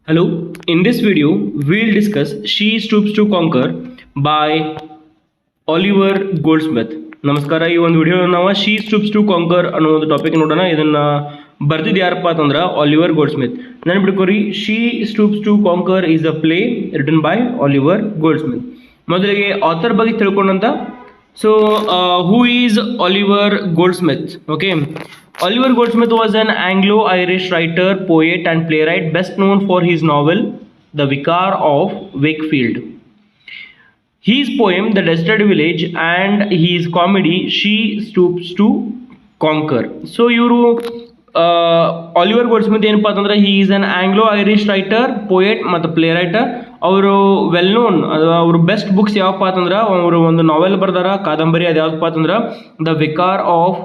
Hello, in this video, we'll discuss She Stoops to Conquer by Oliver Goldsmith. ನಮಸ್ಕಾರ. ಈ ಒಂದು video ನಾವು she stoops to conquer ಅನ್ನೋ ಒಂದು ಟಾಪಿಕ್ ನೋಡೋಣ. ಇದನ್ನ ಬರ್ದಿದ್ದು ಯಾರಪ್ಪ ಅಂತಂದ್ರೆ ಆಲಿವರ್ ಗೋಲ್ಡ್ಸ್ಮಿತ್. ನೆನಪಿಟ್ಕೋರಿ, she stoops to conquer is a play written by Oliver Goldsmith. ಮೊದಲಿಗೆ ಆಥರ್ ಬಗ್ಗೆ ತಿಳ್ಕೊಂಡಂತ. So who is Oliver Goldsmith? Okay, Oliver Goldsmith was an Anglo-Irish writer, poet and playwright best known for his novel The Vicar of Wakefield. His poem The Deserted Village and his comedy She Stoops to Conquer. So ಇವರು Oliver ಗೋಲ್ಡ್ಸ್ಮಿತ್ ಏನಪ್ಪ ಅಂತಂದ್ರೆ he is an Anglo-Irish writer, poet ಮತ್ತು play writer. ಅವರು well known, ಅವ್ರ best books ಯಾವಪ್ಪ ಅಂತಂದ್ರೆ ಅವರು ಒಂದು ನಾವೆಲ್ ಬರ್ದಾರ, ಕಾದಂಬರಿ. ಅದು ಯಾವ್ದಪ್ಪ ಅಂತಂದ್ರೆ ದ ವಿಕಾರ್ ಆಫ್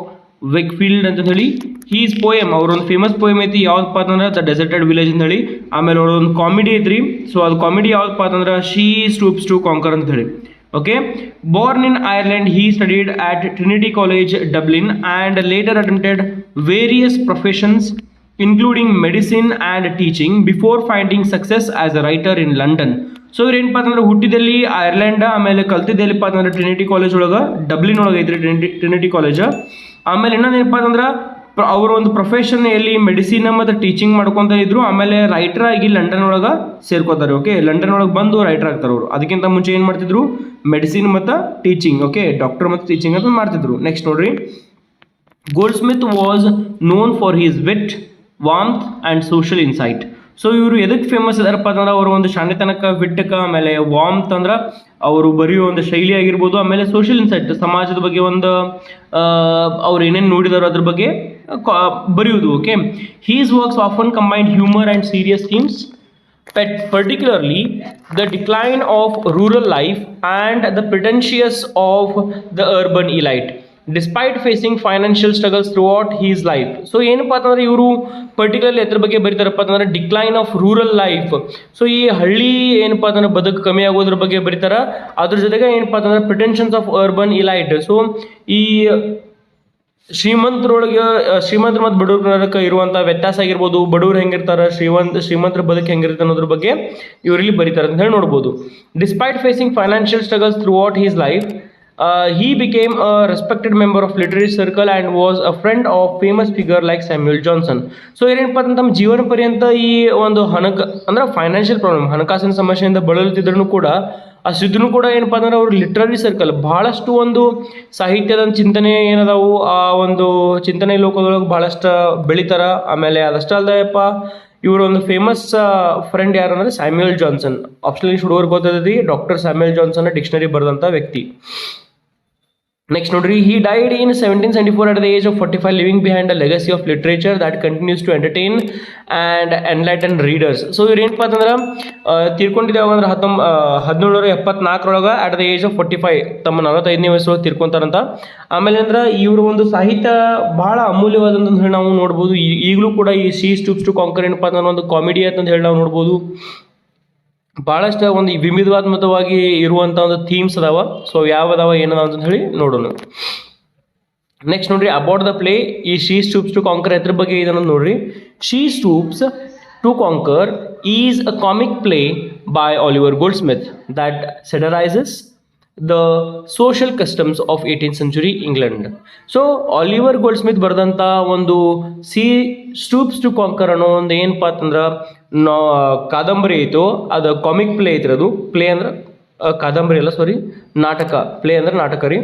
ವೇಕ್ಫೀಲ್ಡ್ ಅಂತ ಹೇಳಿ. ಹೀಸ್ ಪೋಯಮ್, ಅವ್ರೊಂದು ಫೇಮಸ್ ಪೋಯಮ್ ಐತಿ, ಯಾವ್ದಪ್ಪ ಅಂತಂದ್ರೆ ದ ಡೆಸರ್ಟೆಡ್ ವಿಲೇಜ್ ಅಂತ ಹೇಳಿ. ಆಮೇಲೆ ಅವ್ರೊಂದು ಕಾಮಿಡಿ ಐತ್ರಿ. ಸೊ ಅದು ಕಾಮಿಡಿ ಯಾವ್ದಪ್ಪ ಅಂತಂದ್ರೆ ಶಿ ಸ್ಟೂಪ್ಸ್ ಟು ಕಾಂಕರ್ ಅಂತ ಹೇಳಿ. Okay, born in Ireland, he studied at Trinity College, Dublin, and later attempted various professions including medicine and teaching before finding success as a writer in London. So ಇವ್ರು ಏನಪ್ಪ ಅಂತಂದ್ರೆ ಹುಟ್ಟಿದಲ್ಲಿ Ireland, ಆಮೇಲೆ ಕಲ್ತಿದ್ದೆಲ್ಲಪ್ಪ ಅಂತಂದ್ರೆ Trinity college ಒಳಗೆ, Dublin ಒಳಗೆ ಐತ್ರಿ Trinity college. ಆಮೇಲೆ ಇನ್ನೊಂದು ಏನಪ್ಪ ಅಂತಂದ್ರೆ ಅವರು ಒಂದು ಪ್ರೊಫೆಷನ್ ಎಲ್ಲಿ ಮೆಡಿಸಿನ್ ಮತ್ತು ಟೀಚಿಂಗ್ ಮಾಡ್ಕೊತ ಇದ್ರು. ಆಮೇಲೆ ರೈಟರ್ ಆಗಿ ಲಂಡನ್ ಒಳಗೆ ಸೇರ್ಕೋತಾರೆ. ಓಕೆ, ಲಂಡನ್ ಒಳಗೆ ಬಂದು ರೈಟರ್ ಆಗ್ತಾರೆ ಅವರು. ಅದಕ್ಕಿಂತ ಮುಂಚೆ ಏನು ಮಾಡ್ತಿದ್ರು? ಮೆಡಿಸಿನ್ ಮತ್ತು ಟೀಚಿಂಗ್. ಓಕೆ, ಡಾಕ್ಟರ್ ಮತ್ತು ಟೀಚಿಂಗ್ ಅಂತ ಮಾಡ್ತಿದ್ರು. ನೆಕ್ಸ್ಟ್ ನೋಡ್ರಿ, Goldsmith was known for his wit, warmth and social insight. So ಇವರು ಎದಕ್ಕೆ ಫೇಮಸ್ ಇದಾರಪ್ಪ ಅಂತಂದ್ರೆ ಅವರು ಒಂದು ಶಾಣೆತನಕ, ವಿಟ್ಟಕ, ಆಮೇಲೆ ವಾರ್ಮ್ತ್ ಅಂದ್ರೆ ಅವರು ಬರೆಯೋ ಒಂದು ಶೈಲಿ ಆಗಿರ್ಬೋದು, ಆಮೇಲೆ ಸೋಷಿಯಲ್ ಇನ್ಸೈಟ್, ಸಮಾಜದ ಬಗ್ಗೆ ಒಂದು ಅವ್ರು ಏನೇನು ನೋಡಿದಾರೋ ಅದ್ರ ಬಗ್ಗೆ ಬರೆಯೋದು. Okay, he's works often combined humour and serious themes, particularly the decline of rural life and the pretentious of the urban elite, despite facing financial struggles through out his life. So ಏನಪ್ಪ ಅಂತಂದ್ರೆ ಇವರು particularly ಎದ್ರ ಬಗ್ಗೆ ಬರೀತಾರಪ್ಪ ಅಂತಂದ್ರೆ decline of rural life. So ಈ ಹಳ್ಳಿ ಏನಪ್ಪ ಅಂತಂದ್ರೆ ಬದುಕು ಕಮ್ಮಿ ಆಗೋದ್ರ ಬಗ್ಗೆ ಬರೀತಾರ. ಅದ್ರ ಜೊತೆಗೆ ಏನಪ್ಪ ಅಂತಂದ್ರೆ ಪ್ರಿಟೆನ್ಷನ್ಸ್ ಆಫ್ ಅರ್ಬನ್ ಇಲೈಟ್. ಸೊ ಈ ಶ್ರೀಮಂತರ ಮತ್ತು ಬಡವ್ರಕ್ಕೆ ಇರುವಂಥ ವ್ಯತ್ಯಾಸ ಆಗಿರ್ಬೋದು, ಬಡವ್ರು ಹೆಂಗಿರ್ತಾರೆ, ಶ್ರೀಮಂತರ ಬದುಕು ಹೆಂಗಿರುತ್ತೆ ಅನ್ನೋದ್ರ ಬಗ್ಗೆ ಇವರಲ್ಲಿ ಬರೀತಾರೆ ಅಂತ ಹೇಳಿ ನೋಡ್ಬೋದು. Despite facing financial struggles through out his life, he became a respected member of literary circle and was a friend of famous figure like Samuel Johnson. So ಏನಪ್ಪ ಅಂತ ತಮ್ಮ ಜೀವನ ಪರ್ಯಂತ ಈ ಒಂದು ಅಂದ್ರೆ ಫೈನಾನ್ಷಿಯಲ್ ಪ್ರಾಬ್ಲಮ್, ಹಣಕಾಸಿನ ಸಮಸ್ಯೆಯಿಂದ ಬಳಲುತ್ತಿದ್ರೂ ಕೂಡ, ಅಷ್ಟಿದ್ರೂ ಕೂಡ ಏನಪ್ಪ ಅಂದ್ರೆ ಅವರು ಲಿಟ್ರರಿ ಸರ್ಕಲ್ ಭಾಳಷ್ಟು ಒಂದು ಸಾಹಿತ್ಯದ ಚಿಂತನೆ ಏನದಾವು, ಆ ಒಂದು ಚಿಂತನೆ ಲೋಕದೊಳಗೆ ಭಾಳಷ್ಟು ಬೆಳಿತಾರ. ಆಮೇಲೆ ಅದಷ್ಟೇ ಅಲ್ಲದೆಯಪ್ಪ, ಇವರು ಒಂದು ಫೇಮಸ್ ಫ್ರೆಂಡ್ ಯಾರು ಅಂದರೆ ಸ್ಯಾಮ್ಯುಯಲ್ ಜಾನ್ಸನ್. ಆಪ್ಷನಲಿ ಶುಡುವರ್ ಗೊತ್ತೈತಿ, ಡಾಕ್ಟರ್ ಸ್ಯಾಮ್ಯುಯಲ್ ಜಾನ್ಸನ್ ಡಿಕ್ಷನರಿ ಬರೆದಂಥ ವ್ಯಕ್ತಿ. ನೆಕ್ಸ್ಟ್ ನೋಡ್ರಿ, he died in 1774 at the age of 45, leaving behind a legacy of literature that continues to entertain and enlighten readers. So ಇವ್ರು ಏನಪ್ಪ ಅಂತಂದ್ರೆ ತೀರ್ಕೊಂಡಿದ್ದೇವೆ ಅಂದ್ರೆ 1774 ಅಟ್ ದ ಏಜ್ ಆಫ್ 45, ತಮ್ಮ 45ನೇ ವಯಸ್ಸೊಳಗೆ ತೀರ್ಕೊಂತಾರಂತ. ಆಮೇಲೆ ಅಂದ್ರೆ ಇವರು ಒಂದು ಸಾಹಿತ್ಯ ಭಾಳ ಅಮೂಲ್ಯವಾದಂತ ಹೇಳಿ ನಾವು ನೋಡ್ಬೋದು. ಈಗಲೂ ಕೂಡ ಈ ಶಿ ಸ್ಟೂಪ್ಸ್ ಟು ಕಾಂಕರ್ ಏನಪ್ಪ ಅಂತಂದ್ರೆ ಒಂದು ಕಾಮಿಡಿ ಅಂತ ಹೇಳಿ ನಾವು ನೋಡ್ಬೋದು. ಭಾಳಷ್ಟು ಒಂದು ವಿವಿಧವಾತ್ಮಕವಾಗಿ ಇರುವಂಥ ಒಂದು ಥೀಮ್ಸ್ ಅದಾವ. ಸೊ ಯಾವ ಅದಾವ ಏನದಾವ ಅಂತ ಹೇಳಿ ನೋಡೋಣ. ನೆಕ್ಸ್ಟ್ ನೋಡ್ರಿ, ಅಬೌಟ್ ದ ಪ್ಲೇ, ಈ ಶಿ ಸ್ಟೂಪ್ಸ್ ಟು ಕಾಂಕರ್ ಎದ್ರ ಬಗ್ಗೆ ಇದೆ ಅನ್ನೋದು ನೋಡ್ರಿ. She stoops to conquer is a comic play by Oliver Goldsmith that satirises the social customs of 18th century England. So Oliver Goldsmith ಬರೆದಂಥ ಒಂದು C ಸ್ಟೂಪ್ಸ್ to conquer ಅನ್ನೋ ಒಂದು ಏನಪ್ಪ ಅಂತಂದ್ರೆ ಕಾದಂಬರಿ ಐತೋ, ಅದು ಕಾಮಿಕ್ ಪ್ಲೇ ಐತ್ರಿ. ಅದು ಪ್ಲೇ ಅಂದ್ರೆ ಕಾದಂಬರಿ ಅಲ್ಲ, ಸಾರಿ, ನಾಟಕ. ಪ್ಲೇ ಅಂದ್ರೆ ನಾಟಕ ರೀ,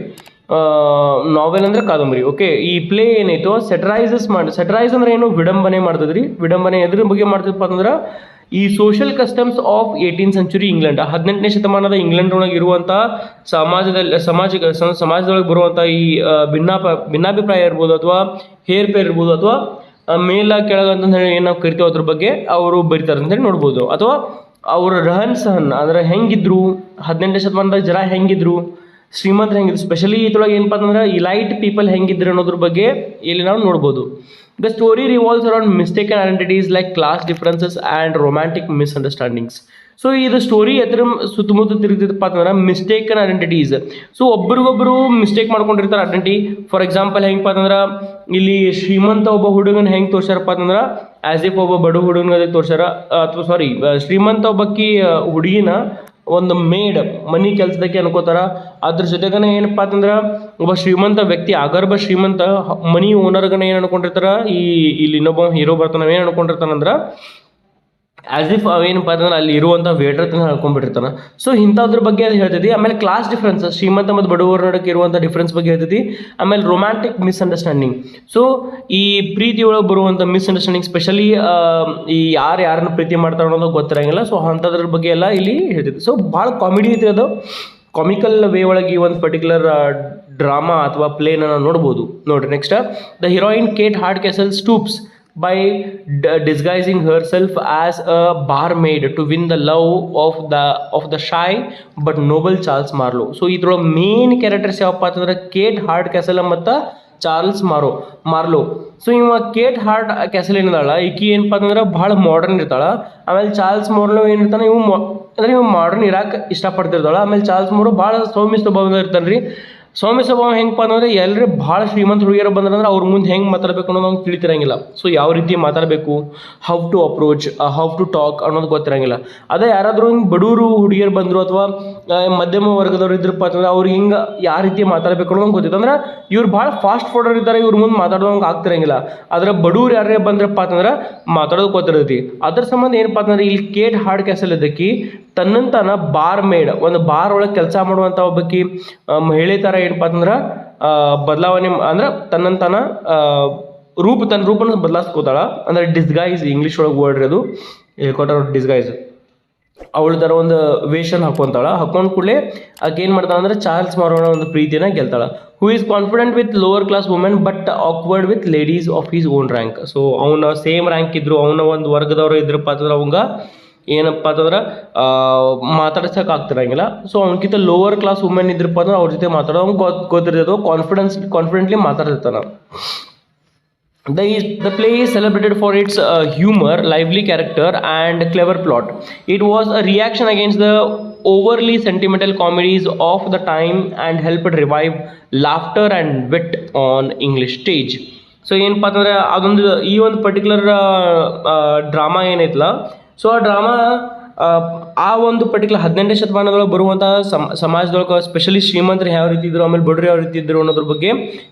ನಾವೆಲ್ ಅಂದ್ರೆ ಕಾದಂಬರಿ. ಓಕೆ, ಈ ಪ್ಲೇ ಏನೈತೋ ಸೆಟರೈಸ್ ಅಂದ್ರೆ ಏನು, ವಿಡಂಬನೆ ಮಾಡ್ತದ್ರಿ. ವಿಡಂಬನೆ ಎದ್ರ ಬಗ್ಗೆ ಮಾಡ್ತದಪ್ಪ ಅಂತಂದ್ರೆ ಈ social customs of 18th century England, 18ನೇ ಶತಮಾನದ ಇಂಗ್ಲೆಂಡ್ ಒಳಗೆ ಇರುವಂಥ ಸಮಾಜದೊಳಗೆ ಬರುವಂಥ ಈ ಭಿನ್ನಾಭಿಪ್ರಾಯ ಇರ್ಬೋದು, ಅಥವಾ ಹೇರ್ ಪೇರ್ ಇರ್ಬೋದು, ಅಥವಾ ಮೇಲ ಕೆಳಗ ಅಂತ ಹೇಳಿ ಏನು ನಾವು ಕರಿತೀವಿ ಅದ್ರ ಬಗ್ಗೆ ಅವರು ಬರೀತಾರೆ ಅಂತೇಳಿ ನೋಡ್ಬೋದು. ಅಥವಾ ಅವರ ರಹನ್ ಸಹನ್ ಅಂದ್ರೆ ಹೆಂಗಿದ್ರು, 18ನೇ ಶತಮಾನದಾಗ ಜನ ಹೆಂಗಿದ್ರು, ಶ್ರೀಮಂತರು ಹೆಂಗಿದ್ರು, ಸ್ಪೆಷಲಿ ಇದ್ರೊಳಗೆ ಏನಪ್ಪ ಅಂತಂದ್ರೆ ಇಲೈಟ್ ಪೀಪಲ್ ಹೆಂಗಿದ್ರು ಅನ್ನೋದ್ರ ಬಗ್ಗೆ ಇಲ್ಲಿ ನಾವು ನೋಡ್ಬೋದು. The story revolves around mistaken identities like class differences and romantic misunderstandings. So ಇದು ಸ್ಟೋರಿ ಎದ್ರ ಸುತ್ತಮುತ್ತ ತಿರುಗ್ತಿದ್ದಪ್ಪ ಅಂತಂದ್ರೆ ಮಿಸ್ಟೇಕನ್ ಐಡೆಂಟಿಟೀಸ್. ಸೊ ಒಬ್ರಿಗೊಬ್ಬರು ಮಿಸ್ಟೇಕ್ ಮಾಡ್ಕೊಂಡಿರ್ತಾರೆ ಐಡೆಂಟಿಟಿ. ಫಾರ್ ಎಕ್ಸಾಂಪಲ್ ಹೆಂಗಪ್ಪ ಅಂತಂದ್ರೆ ಇಲ್ಲಿ ಶ್ರೀಮಂತ ಒಬ್ಬ ಹುಡುಗನ ಹೆಂಗೆ ತೋರ್ಸಾರಪ್ಪ ಅಂತಂದ್ರೆ ಆ್ಯಸ್ ಇಫ್ ಒಬ್ಬ ಬಡ ಹುಡುಗನಿಗೆ ತೋರ್ಸ್ಯಾರ, ಅಥವಾ ಸಾರಿ ಶ್ರೀಮಂತ ಒಬ್ಬಕ್ಕಿ ಹುಡುಗಿನ ಒಂದು ಮೇಡ್ ಮನಿ ಕೆಲಸದಕ್ಕೆ ಅನ್ಕೋತಾರ. ಅದ್ರ ಜೊತೆಗನ ಏನಪ್ಪ ಅಂತಂದ್ರೆ ಒಬ್ಬ ಶ್ರೀಮಂತ ವ್ಯಕ್ತಿ ಆಗರ್ಭ ಶ್ರೀಮಂತ ಮನಿ ಓನರ್ಗನ ಏನು ಅನ್ಕೊಂಡಿರ್ತಾರ, ಇಲ್ಲಿ ಇನ್ನೊಬ್ಬ ಹೀರೋ ಬರ್ತಾನ ಏನು ಅನ್ಕೊಂಡಿರ್ತಾನಂದ್ರೆ ಆ್ಯಸ್ ಇಫ್ ಅವೇನಪ್ಪ ಅಂತಂದ್ರೆ ಅಲ್ಲಿ ಇರುವಂಥ ವೇಟರ್ ತನ ಹೇಳ್ಕೊಂಡ್ಬಿಟ್ಟಿರ್ತಾನೆ. ಸೊ ಇಂಥದ್ರ ಬಗ್ಗೆ ಅದು ಹೇಳ್ತೈತಿ. ಆಮೇಲೆ ಕ್ಲಾಸ್ ಡಿಫ್ರೆನ್ಸ್, ಶ್ರೀಮಂತ ಮತ್ತು ಬಡವರ ನಡುವೆ ಇರುವಂಥ ಡಿಫ್ರೆನ್ಸ್ ಬಗ್ಗೆ ಹೇಳ್ತೈತಿ. ಆಮೇಲೆ ರೊಮ್ಯಾಂಟಿಕ್ ಮಿಸ್ಅಂಡರ್ಸ್ಟ್ಯಾಂಡಿಂಗ್, ಸೊ ಈ ಪ್ರೀತಿ ಒಳಗೆ ಬರುವಂಥ ಮಿಸ್ಅಂಡರ್ಸ್ಟ್ಯಾಂಡಿಂಗ್, ಸ್ಪೆಷಲಿ ಈ ಯಾರನ್ನ ಪ್ರೀತಿ ಮಾಡ್ತಾರೆ ಅನ್ನೋದು ಗೊತ್ತಿರಂಗಿಲ್ಲ. ಸೊ ಅಂಥದ್ರ ಬಗ್ಗೆ ಎಲ್ಲ ಇಲ್ಲಿ ಹೇಳ್ತೈತಿ. ಸೊ ಭಾಳ ಕಾಮಿಡಿ ಐತಿ, ಅದು ಕಾಮಿಕಲ್ ವೇ ಒಳಗೆ ಈ ಒಂದು ಪರ್ಟಿಕ್ಯುಲರ್ ಡ್ರಾಮಾ ಅಥವಾ ಪ್ಲೇನ ನೋಡ್ಬೋದು. ನೋಡಿರಿ next, the heroine Kate Hardcastle stoops by disguising herself as a barmaid to win the love of the shy but noble Charles Marlowe. So ಇದ್ರೊಳಗೆ ಮೇನ್ ಕ್ಯಾರೆಕ್ಟರ್ಸ್ ಯಾವಪ್ಪ ಅಂತಂದ್ರೆ ಕೇಟ್ ಹಾರ್ಡ್ ಕ್ಯಾಸಲ್ ಮತ್ತು Charles ಮಾರ್ಲೋ. So ಇವ Kate hard castle ಏನಿದಾಳ, ಈಕಿ ಏನಪ್ಪ ಅಂತಂದ್ರೆ ಭಾಳ modern ಇರ್ತಾಳ. ಆಮೇಲೆ ಚಾರ್ಲ್ಸ್ ಮಾರ್ಲೋ ಏನಿರ್ತಾನೆ, ಇವು ಮಾಡರ್ನ್ ಇರಾಕ್ ಇಷ್ಟಪಡ್ತಿರ್ತಾಳ. ಆಮೇಲೆ ಚಾರ್ಲ್ಸ್ ಮಾರ್ಲೋ ಭಾಳ ಸೌಮ್ಯ ಸ್ವಭಾವದ ಇರ್ತಾನೆ ರೀ. ಸೌಮ್ಯ ಸ್ವಭಾವ ಹೆಂಗಪ್ಪ ಅಂತಂದ್ರೆ ಎಲ್ಲರೂ ಭಾಳ ಶ್ರೀಮಂತ ಹುಡುಗಿಯರು ಬಂದ್ರಂದ್ರೆ ಅವ್ರ ಮುಂದೆ ಹೆಂಗೆ ಮಾತಾಡಬೇಕು ಅನ್ನೋದು ಅವ್ನು ತಿಳಿತಿರಂಗಿಲ್ಲ. ಸೊ ಯಾವ ರೀತಿ ಮಾತಾಡಬೇಕು, how to approach, how to talk ಅನ್ನೋದು ಗೊತ್ತಿರಂಗಿಲ್ಲ. ಅದೇ ಯಾರಾದರೂ ಹಿಂಗೆ ಬಡವರು ಹುಡುಗಿಯರು ಬಂದರು ಅಥವಾ ಮಧ್ಯಮ ವರ್ಗದವ್ರು ಇದ್ರಪ್ಪ ಅಂತಂದ್ರೆ ಅವ್ರಿಗೆ ಹಿಂಗೆ ಯಾವ ರೀತಿ ಮಾತಾಡಬೇಕು ಅನ್ನೋದು ಗೊತ್ತಿತ್ತು. ಅಂದ್ರೆ ಇವ್ರು ಭಾಳ ಫಾಸ್ಟ್ ಫಾರ್ವರ್ಡ್ ಇರ್ತಾರೆ, ಇವ್ರ ಮುಂದೆ ಮಾತಾಡೋಂಗೆ ಆಗ್ತಿರಂಗಿಲ್ಲ. ಅದರ ಬಡವ್ರು ಯಾರೇ ಬಂದ್ರಪ್ಪ ಅಂತಂದ್ರೆ ಮಾತಾಡೋದು ಗೊತ್ತಿರ್ತೈತಿ. ಅದ್ರ ಸಂಬಂಧ ಏನಪ್ಪ ಅಂತಂದ್ರೆ ಇಲ್ಲಿ ಕೇಟ್ ಹಾರ್ಡ್ ಕ್ಯಾಸಲ್ ಇದ್ದಕ್ಕಿ ತನ್ನಂತಾನ ಬಾರ್ ಮೇಡ್, ಒಂದು ಬಾರ್ ಒಳಗೆ ಕೆಲಸ ಮಾಡುವಂಥ ಒಬ್ಬಕ್ಕಿ ಮಹಿಳೆ ಥರ ಏನಪ್ಪ ಅಂತಂದ್ರೆ ಬದಲಾವಣೆ ಅಂದ್ರೆ ತನ್ನಂತಾನ ತನ್ನ ರೂಪನ ಬದಲಾಯಿಸ್ಕೋತಾಳ. ಅಂದರೆ ಡಿಸ್ಗೈಸ್, ಇಂಗ್ಲೀಷ್ ಒಳಗೆ ವರ್ಡ್ ಅದು ಹೇಳ್ಕೊಟ್ಟಾರ, ಡಿಸ್ಗೈಸ್. ಅವಳ ಥರ ಒಂದು ವೇಷನ್ ಹಾಕೊಂಡ್ ಕೂಡಲೇ ಆಕೆ ಏನು ಮಾಡ್ತಾಳೆ ಅಂದ್ರೆ ಚಾರ್ಲ್ಸ್ ಮಾರ್ಲೋನ ಒಂದು ಪ್ರೀತಿನ ಗೆಲ್ತಾಳ. Who is confident with lower class women but awkward with ladies of his own rank. So ಅವನ ಸೇಮ್ ರ್ಯಾಂಕ್ ಇದ್ರು, ಅವನ ಒಂದು ವರ್ಗದವರು ಇದ್ರಪ್ಪ ಅಂತಂದ್ರೆ ಅವಂಗ ಏನಪ್ಪ ಅಂತಂದ್ರೆ ಮಾತಾಡ್ಸಕ್ಕೆ ಆಗ್ತಿರಂಗಿಲ್ಲ. ಸೊ ಅವನಕ್ಕಿಂತ ಲೋವರ್ ಕ್ಲಾಸ್ ವುಮೆನ್ ಇದ್ರಪ್ಪ ಅಂದ್ರೆ ಅವ್ರ ಜೊತೆ ಮಾತಾಡೋ ಅವ್ನು ಗೊತ್ತಿರ್ತದೆ, ಕಾನ್ಫಿಡೆಂಟ್ಲಿ ಮಾತಾಡಿರ್ತಾನೆ. The play is celebrated for its humor, lively character, and clever plot. It was a reaction against the overly sentimental comedies of the time and helped revive laughter and wit on English stage. So ಏನಪ್ಪ ಅಂತಂದರೆ ಅದೊಂದು ಈ ಒಂದು particular drama ಏನೈತಲ್ಲ, so ಆ drama ಆ ಒಂದು particular 18ನೇ ಶತಮಾನದೊಳಗೆ ಬರುವಂಥ ಸಮಾಜದೊಳಗೆ ಸ್ಪೆಷಲಿ ಶ್ರೀಮಂತರು ಯಾವ ರೀತಿ ಇದ್ರು, ಆಮೇಲೆ ಬಡ್ರು ಯಾವ ರೀತಿ ಇದ್ರು ಅನ್ನೋದ್ರ ಬಗ್ಗೆ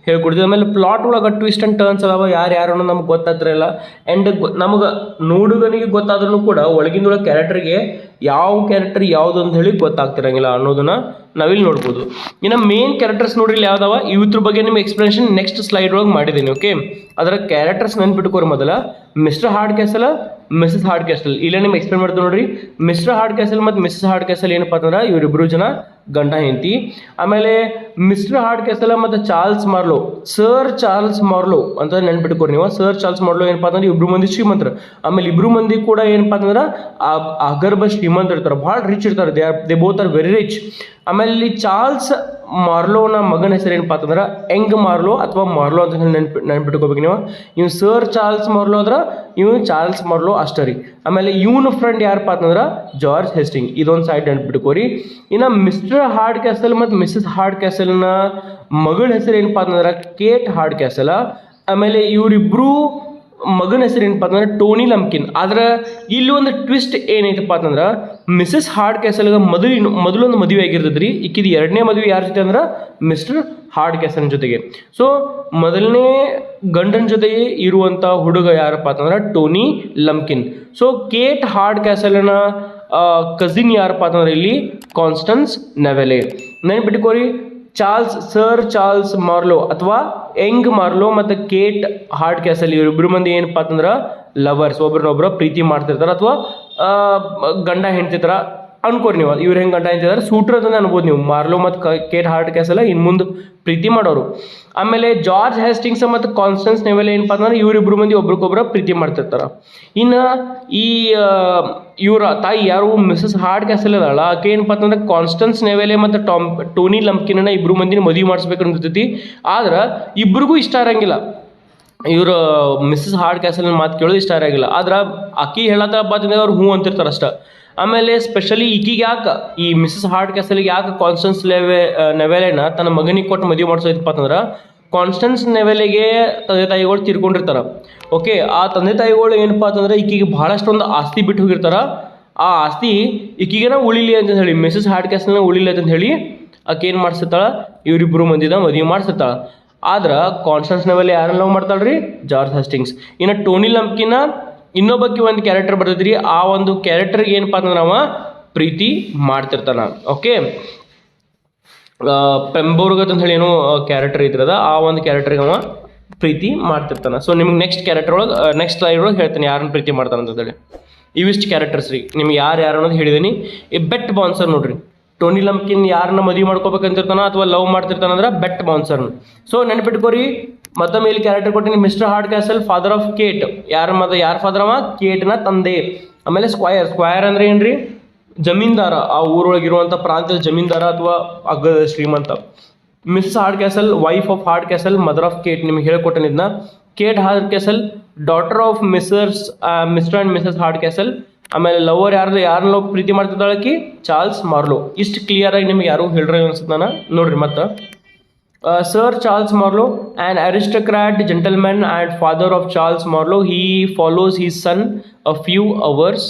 ಹೇಳ್ಕೊಡ್ತೀವಿ. ಆಮೇಲೆ ಪ್ಲಾಟ್ ಒಳಗೆ ಟ್ವಿಸ್ಟ್ ಆ್ಯಂಡ್ ಟರ್ನ್ಸ್ ಅದಾವ, ಯಾರು ಅನ್ನೋದು ನಮ್ಗೆ ಗೊತ್ತಾಗ್ತಿರಲ್ಲ. ಆ್ಯಂಡ್ ನಮಗೆ ನೋಡುಗನಿಗೆ ಗೊತ್ತಾದ್ರೂ ಕೂಡ ಒಳಗಿಂದೊಳಗೆ ಕ್ಯಾರೆಕ್ಟರ್ಗೆ ಯಾವ ಕ್ಯಾರೆಕ್ಟರ್ ಯಾವುದು ಅಂತ ಹೇಳಿ ಗೊತ್ತಾಗ್ತಿರಂಗಿಲ್ಲ ಅನ್ನೋದನ್ನ ನಾವಿಲ್ಲಿ ನೋಡ್ಬೋದು. ಇನ್ನು ಮೇನ್ ಕ್ಯಾರೆಕ್ಟರ್ಸ್ ನೋಡ್ರಿ ಇಲ್ಲಿ ಯಾವ್ದಾವ, ಇವ್ರ ಬಗ್ಗೆ ನಿಮ್ಗೆ ಎಕ್ಸ್ಪ್ಲನೇಷನ್ ನೆಕ್ಸ್ಟ್ ಸ್ಲೈಡ್ ಒಳಗೆ ಮಾಡಿದ್ದೀನಿ. ಓಕೆ, ಅದರ ಕ್ಯಾರೆಕ್ಟರ್ಸ್ ನೆನ್ಪಿಟ್ಕೋರಿ. ಮೊದಲ mister hard castle, Mrs hard castle. ಇಲ್ಲೇ ನಿಮ್ಗೆ ಎಕ್ಸ್ಪ್ಲೇನ್ ಮಾಡ್ತೀವಿ ನೋಡ್ರಿ. ಮಿಸ್ಟರ್ ಹಾರ್ಡ್ ಕ್ಯಾಸಲ್ ಮತ್ತು ಮಿಸಸ್ ಹಾರ್ಡ್ ಕ್ಯಾಸಲ್ ಏನಪ್ಪ ಅಂತಂದ್ರೆ ಇವರಿಬ್ಬರು ಜನ ಗಂಡ ಹೆಂಡತಿ. ಆಮೇಲೆ ಮಿಸ್ಟರ್ ಹಾರ್ಡ್ ಕ್ಯಾಸಲ್ ಮತ್ತು ಚಾರ್ಲ್ಸ್ ಮಾರ್ಲೋ, ಸರ್ ಚಾರ್ಲ್ಸ್ ಮಾರ್ಲೋ ಅಂತ ನೆನ್ಪಿಟ್ಕೋರಿ ನೀವು. ಸರ್ ಚಾರ್ಲ್ಸ್ ಮಾರ್ಲೋ ಏನಪ್ಪ ಅಂತಂದ್ರೆ ಇಬ್ರು ಮಂದಿ ಶ್ರೀಮಂತರು. ಆಮೇಲೆ ಇಬ್ರು ಮಂದಿ ಕೂಡ ಏನಪ್ಪ ಅಂತಂದ್ರೆ ಅಗರ್ಭ ಶ್ರೀಮಂತರು ಇರ್ತಾರೆ, ಭಾಳ ರಿಚ್ ಇರ್ತಾರೆ. They both are very rich. ಆಮೇಲೆ ಇಲ್ಲಿ ಚಾರ್ಲ್ಸ್ ಮಾರ್ಲೋನ ಮಗನ ಹೆಸರು ಏನಪ್ಪ ಅಂತಂದ್ರೆ ಯಂಗ್ ಮಾರ್ಲೋ ಅಥವಾ ಮಾರ್ಲೋ ಅಂತ ಹೇಳಿ ನೆನ್ಪಿಟ್ಕೋಬೇಕು ನೀವು. ಇವ್ ಸರ್ ಚಾರ್ಲ್ಸ್ ಮಾರ್ಲೋ ಅಂದ್ರೆ ಇವ್ ಚಾರ್ಲ್ಸ್ ಮಾರ್ಲೋ ಅಷ್ಟೇ ರೀ. ಆಮೇಲೆ ಇವನ ಫ್ರೆಂಡ್ ಯಾರಪ್ಪ ಅಂತಂದ್ರೆ ಜಾರ್ಜ್ ಹೇಸ್ಟಿಂಗ್. ಇದೊಂದು ಸೈಡ್ ನೆನ್ಪಿಟ್ಕೋರಿ. ಇನ್ನು ಮಿಸ್ಟರ್ ಹಾರ್ಡ್ ಕ್ಯಾಸಲ್ ಮತ್ತು ಮಿಸಸ್ ಹಾರ್ಡ್ ಕ್ಯಾಸಲ್ನ ಮಗಳ ಹೆಸರು ಏನಪ್ಪ ಅಂತಂದ್ರೆ ಕೇಟ್ ಹಾರ್ಡ್ ಕ್ಯಾಸಲ್. ಆಮೇಲೆ ಇವರಿಬ್ರು ಮಗನ ಹೆಸರು ಏನಪ್ಪ ಅಂತಂದ್ರೆ ಟೋನಿ ಲಂಪ್ಕಿನ್. ಆದ್ರೆ ಇಲ್ಲಿ ಒಂದು ಟ್ವಿಸ್ಟ್ ಏನೈತಪ್ಪ ಅಂತಂದ್ರೆ ಮಿಸಸ್ ಹಾರ್ಡ್ ಕ್ಯಾಸಲ್ಗೆ ಮೊದಲೊಂದು ಮದುವೆ ಆಗಿರ್ತದೆ ರೀ. ಈಕಿದು ಎರಡನೇ ಮದುವೆ ಯಾರ ಜೊತೆ ಅಂದ್ರೆ ಮಿಸ್ಟರ್ ಹಾರ್ಡ್ ಕ್ಯಾಸಲ್ ಜೊತೆಗೆ. ಸೊ ಮೊದಲನೇ ಗಂಡನ ಜೊತೆಗೆ ಇರುವಂಥ ಹುಡುಗ ಯಾರಪ್ಪ ಅಂತಂದ್ರೆ ಟೋನಿ ಲಂಪ್ಕಿನ್. ಸೊ ಕೇಟ್ ಹಾರ್ಡ್ ಕ್ಯಾಸಲ್ನ ಕಸಿನ್ ಯಾರಪ್ಪ ಅಂತಂದ್ರೆ ಇಲ್ಲಿ ಕಾನ್ಸ್ಟನ್ಸ್ ನೆವೆಲೆ. ನೆನ್ಪಿಟ್ಕೋರಿ, ಸರ್ ಚಾರ್ಲ್ಸ್ ಮಾರ್ಲೋ ಅಥವಾ ಯಂಗ್ ಮಾರ್ಲೋ ಮತ್ತು ಕೇಟ್ ಹಾರ್ಡ್ ಕ್ಯಾಸಲ್ ಇವರಿಬ್ಬರು ಮಂದಿ ಏನಪ್ಪ ಅಂತಂದ್ರೆ ಲವರ್ಸ್, ಒಬ್ರನ್ನೊಬ್ರು ಪ್ರೀತಿ ಮಾಡ್ತಿರ್ತಾರೆ ಅಥವಾ ಗಂಡ ಹೆಂಡ್ತಿರ್ತಾರ ಅನ್ಕೋರಿ ನೀವು. ಇವ್ರು ಹೆಂಗೆ ಗಂಡ ಹೆಂಡ್ತಿದ್ದಾರೆ ಸೂಟ್ರ್ ಅಂತ ಅನ್ಬೋದು ನೀವು. ಮಾರ್ಲೋ ಮತ್ತು ಕೇಟ್ ಹಾರ್ಡ್ ಕ್ಯಾಸಲ್ ಇನ್ನು ಮುಂದೆ ಪ್ರೀತಿ ಮಾಡೋರು. ಆಮೇಲೆ ಜಾರ್ಜ್ ಹೇಸ್ಟಿಂಗ್ಸ್ ಮತ್ತು ಕಾನ್ಸ್ಟನ್ಸ್ ನೆವೆಲೆ ಏನಪ್ಪ ಅಂತಂದ್ರೆ ಇವರಿಬ್ಬರು ಮಂದಿ ಒಬ್ರಿಗೊಬ್ರು ಪ್ರೀತಿ ಮಾಡ್ತಿರ್ತಾರೆ. ಇನ್ನು ಈ ಇವರ ತಾಯಿ ಯಾರು ಮಿಸಸ್ ಹಾರ್ಡ್ ಕ್ಯಾಸಲ್ ಅದಾಳ, ಆಕೆ ಏನಪ್ಪ ಅಂತಂದ್ರೆ ಕಾನ್ಸ್ಟನ್ಸ್ ನೆವೆಲೆ ಮತ್ತು ಟೋನಿ ಲಂಪ್ಕಿನ್ನ ಇಬ್ಬರು ಮಂದಿನ ಮದುವೆ ಮಾಡಿಸ್ಬೇಕು ಅನ್ತೈತಿ. ಆದ್ರೆ ಇಬ್ರಿಗೂ ಇಷ್ಟ ಇರಂಗಿಲ್ಲ. ಇವರು ಮಿಸಸ್ ಹಾರ್ಡ್ ಕ್ಯಾಸಲ್ ಮಾತು ಕೇಳೋದು ಇಷ್ಟ ಇರಂಗಿಲ್ಲ. ಆದ್ರೆ ಆಕಿ ಹೇಳತ್ತಪ್ಪ ಅಂತಂದ್ರೆ ಅವ್ರು ಹ್ಞೂ ಅಂತಿರ್ತಾರೆ ಅಷ್ಟ. ಆಮೇಲೆ ಸ್ಪೆಷಲಿ ಈಕಿಗೆ ಯಾಕೆ ಈ ಮಿಸಸ್ ಹಾರ್ಡ್ ಕ್ಯಾಸಲ್ಗೆ ಯಾಕೆ ಕಾನ್ಸ್ಟನ್ಸ್ ನೆವೆಲೆನ ತನ್ನ ಮಗನಿಗೆ ಕೊಟ್ಟು ಮದುವೆ ಮಾಡಿಸೋದಪ್ಪ ಅಂತಂದ್ರೆ ಕಾನ್ಸ್ಟೆನ್ಸ್ ನೆವೆಲಿಗೆ ತಂದೆ ತಾಯಿಗಳು ತೀರ್ಕೊಂಡಿರ್ತಾರ. ಓಕೆ, ಆ ತಂದೆ ತಾಯಿಗಳು ಏನಪ್ಪ ಅಂತಂದ್ರೆ ಈಕಿಗೆ ಭಾಳಷ್ಟೊಂದು ಆಸ್ತಿ ಬಿಟ್ಟು ಹೋಗಿರ್ತಾರ. ಆ ಆಸ್ತಿ ಈಕಿಗೆನ ಉಳಿಲಿ ಅಂತ ಹೇಳಿ, ಮಿಸಸ್ ಹಾರ್ಡ್ಕ್ಯಾಸಲ್ನ ಉಳಿಲಿ ಅಂತ ಹೇಳಿ ಆಕೆ ಏನು ಮಾಡಿಸಿರ್ತಾಳ, ಇವರಿಬ್ಬರು ಮಂದಿದ ಮದುವೆ ಮಾಡಿಸಿರ್ತಾಳ. ಆದ್ರೆ ಕಾನ್ಸ್ಟೆನ್ಸ್ ನೆವೆಲ್ ಯಾರನ್ನ ಲವ್ ಮಾಡ್ತಾಳ್ರಿ? George Hastings. ಇನ್ನು ಟೋನಿ ಲಂಪ್ಕಿನ ಇನ್ನೊಬ್ಬಕ್ಕೆ ಒಂದು ಕ್ಯಾರೆಕ್ಟರ್ ಬರ್ತೈತ್ರಿ, ಆ ಒಂದು ಕ್ಯಾರೆಕ್ಟರ್ಗೆ ಏನಪ್ಪ ಅಂತಂದ್ರೆ ಅವ ಪ್ರೀತಿ ಮಾಡ್ತಿರ್ತಾನ. ಓಕೆ, ಪೆಂಬೋರ್ಗತ್ ಅಂತ ಹೇಳಿ ಏನೋ ಕ್ಯಾರೆಕ್ಟರ್ ಇದ್ರದ, ಆ ಒಂದು ಕ್ಯಾರೆಕ್ಟರ್ಗೆ ಅವ ಪ್ರೀತಿ ಮಾಡ್ತಿರ್ತಾನೆ. ಸೊ ನಿಮ್ಗೆ ನೆಕ್ಸ್ಟ್ ಕ್ಯಾರೆಕ್ಟರ್ ಒಳಗೆ ನೆಕ್ಸ್ಟ್ ಸ್ಲೈಡ್ ಒಳಗೆ ಹೇಳ್ತೀನಿ ಯಾರನ್ನ ಪ್ರೀತಿ ಮಾಡ್ತಾನೆ ಅಂತೇಳಿ. ಇವಿಷ್ಟು ಕ್ಯಾರೆಕ್ಟರ್ಸ್ ರೀ, ನಿಮ್ಗೆ ಯಾರು ಅನ್ನೋದು ಹೇಳಿದೀನಿ. ಈ ಬೆಟ್ ಬೌನ್ಸರ್ ನೋಡ್ರಿ, ಟೋನಿ ಲಂಪ್ಕಿನ್ ಯಾರನ್ನ ಮದುವೆ ಮಾಡ್ಕೋಬೇಕಂತಿರ್ತಾನ ಅಥವಾ ಲವ್ ಮಾಡ್ತಿರ್ತಾನ ಅಂದ್ರೆ ಬೆಟ್ ಬೌನ್ಸರ್. ಸೊ ನೆನಪಿಟ್ಕೋರಿ, ಮತ್ತೊಮ್ಮೆ ಇಲ್ಲಿ ಕ್ಯಾರೆಕ್ಟರ್ ಕೊಟ್ಟಿನಿ, ಮಿಸ್ಟರ್ ಹಾರ್ಡ್ಕ್ಯಾಸಲ್ ಫಾದರ್ ಆಫ್ ಕೇಟ್. ಯಾರ ಫಾದರ್ ಅವ? ಕೇಟ್ನ ತಂದೆ. ಆಮೇಲೆ ಸ್ಕ್ವಯರ್ ಅಂದ್ರೆ ಏನ್ರಿ? ಜಮೀನ್ದಾರ, ಆ ಊರೊಳಗಿರುವಂಥ ಪ್ರಾಂತ್ಯದ ಜಮೀನ್ದಾರ ಅಥವಾ ಅಗ್ಗದ ಶ್ರೀಮಂತ. Miss Hardcastle wife of Hardcastle, mother of Kate, ನಿಮ್ಗೆ ಹೇಳ್ಕೊಟ್ಟಿದ್ನ. Kate Hardcastle daughter of Mr and Mrs Hardcastle. ಆಮೇಲೆ ಲವರ್ ಯಾರನ್ನ ಲವ್ ಪ್ರೀತಿ ಮಾಡ್ತಿದ್ದಾಳಕಿ? ಚಾರ್ಲ್ಸ್ ಮಾರ್ಲೋ. ಇಷ್ಟು ಕ್ಲಿಯರ್ ಆಗಿ ನಿಮ್ಗೆ ಯಾರು ಹೇಳ್ರಿ ಅನ್ಸುತ್ತೆ ನಾನು ನೋಡ್ರಿ. ಮತ್ತೆ sir Charles Marlowe, an aristocrat gentleman and father of Charles Marlowe, he follows his son a few hours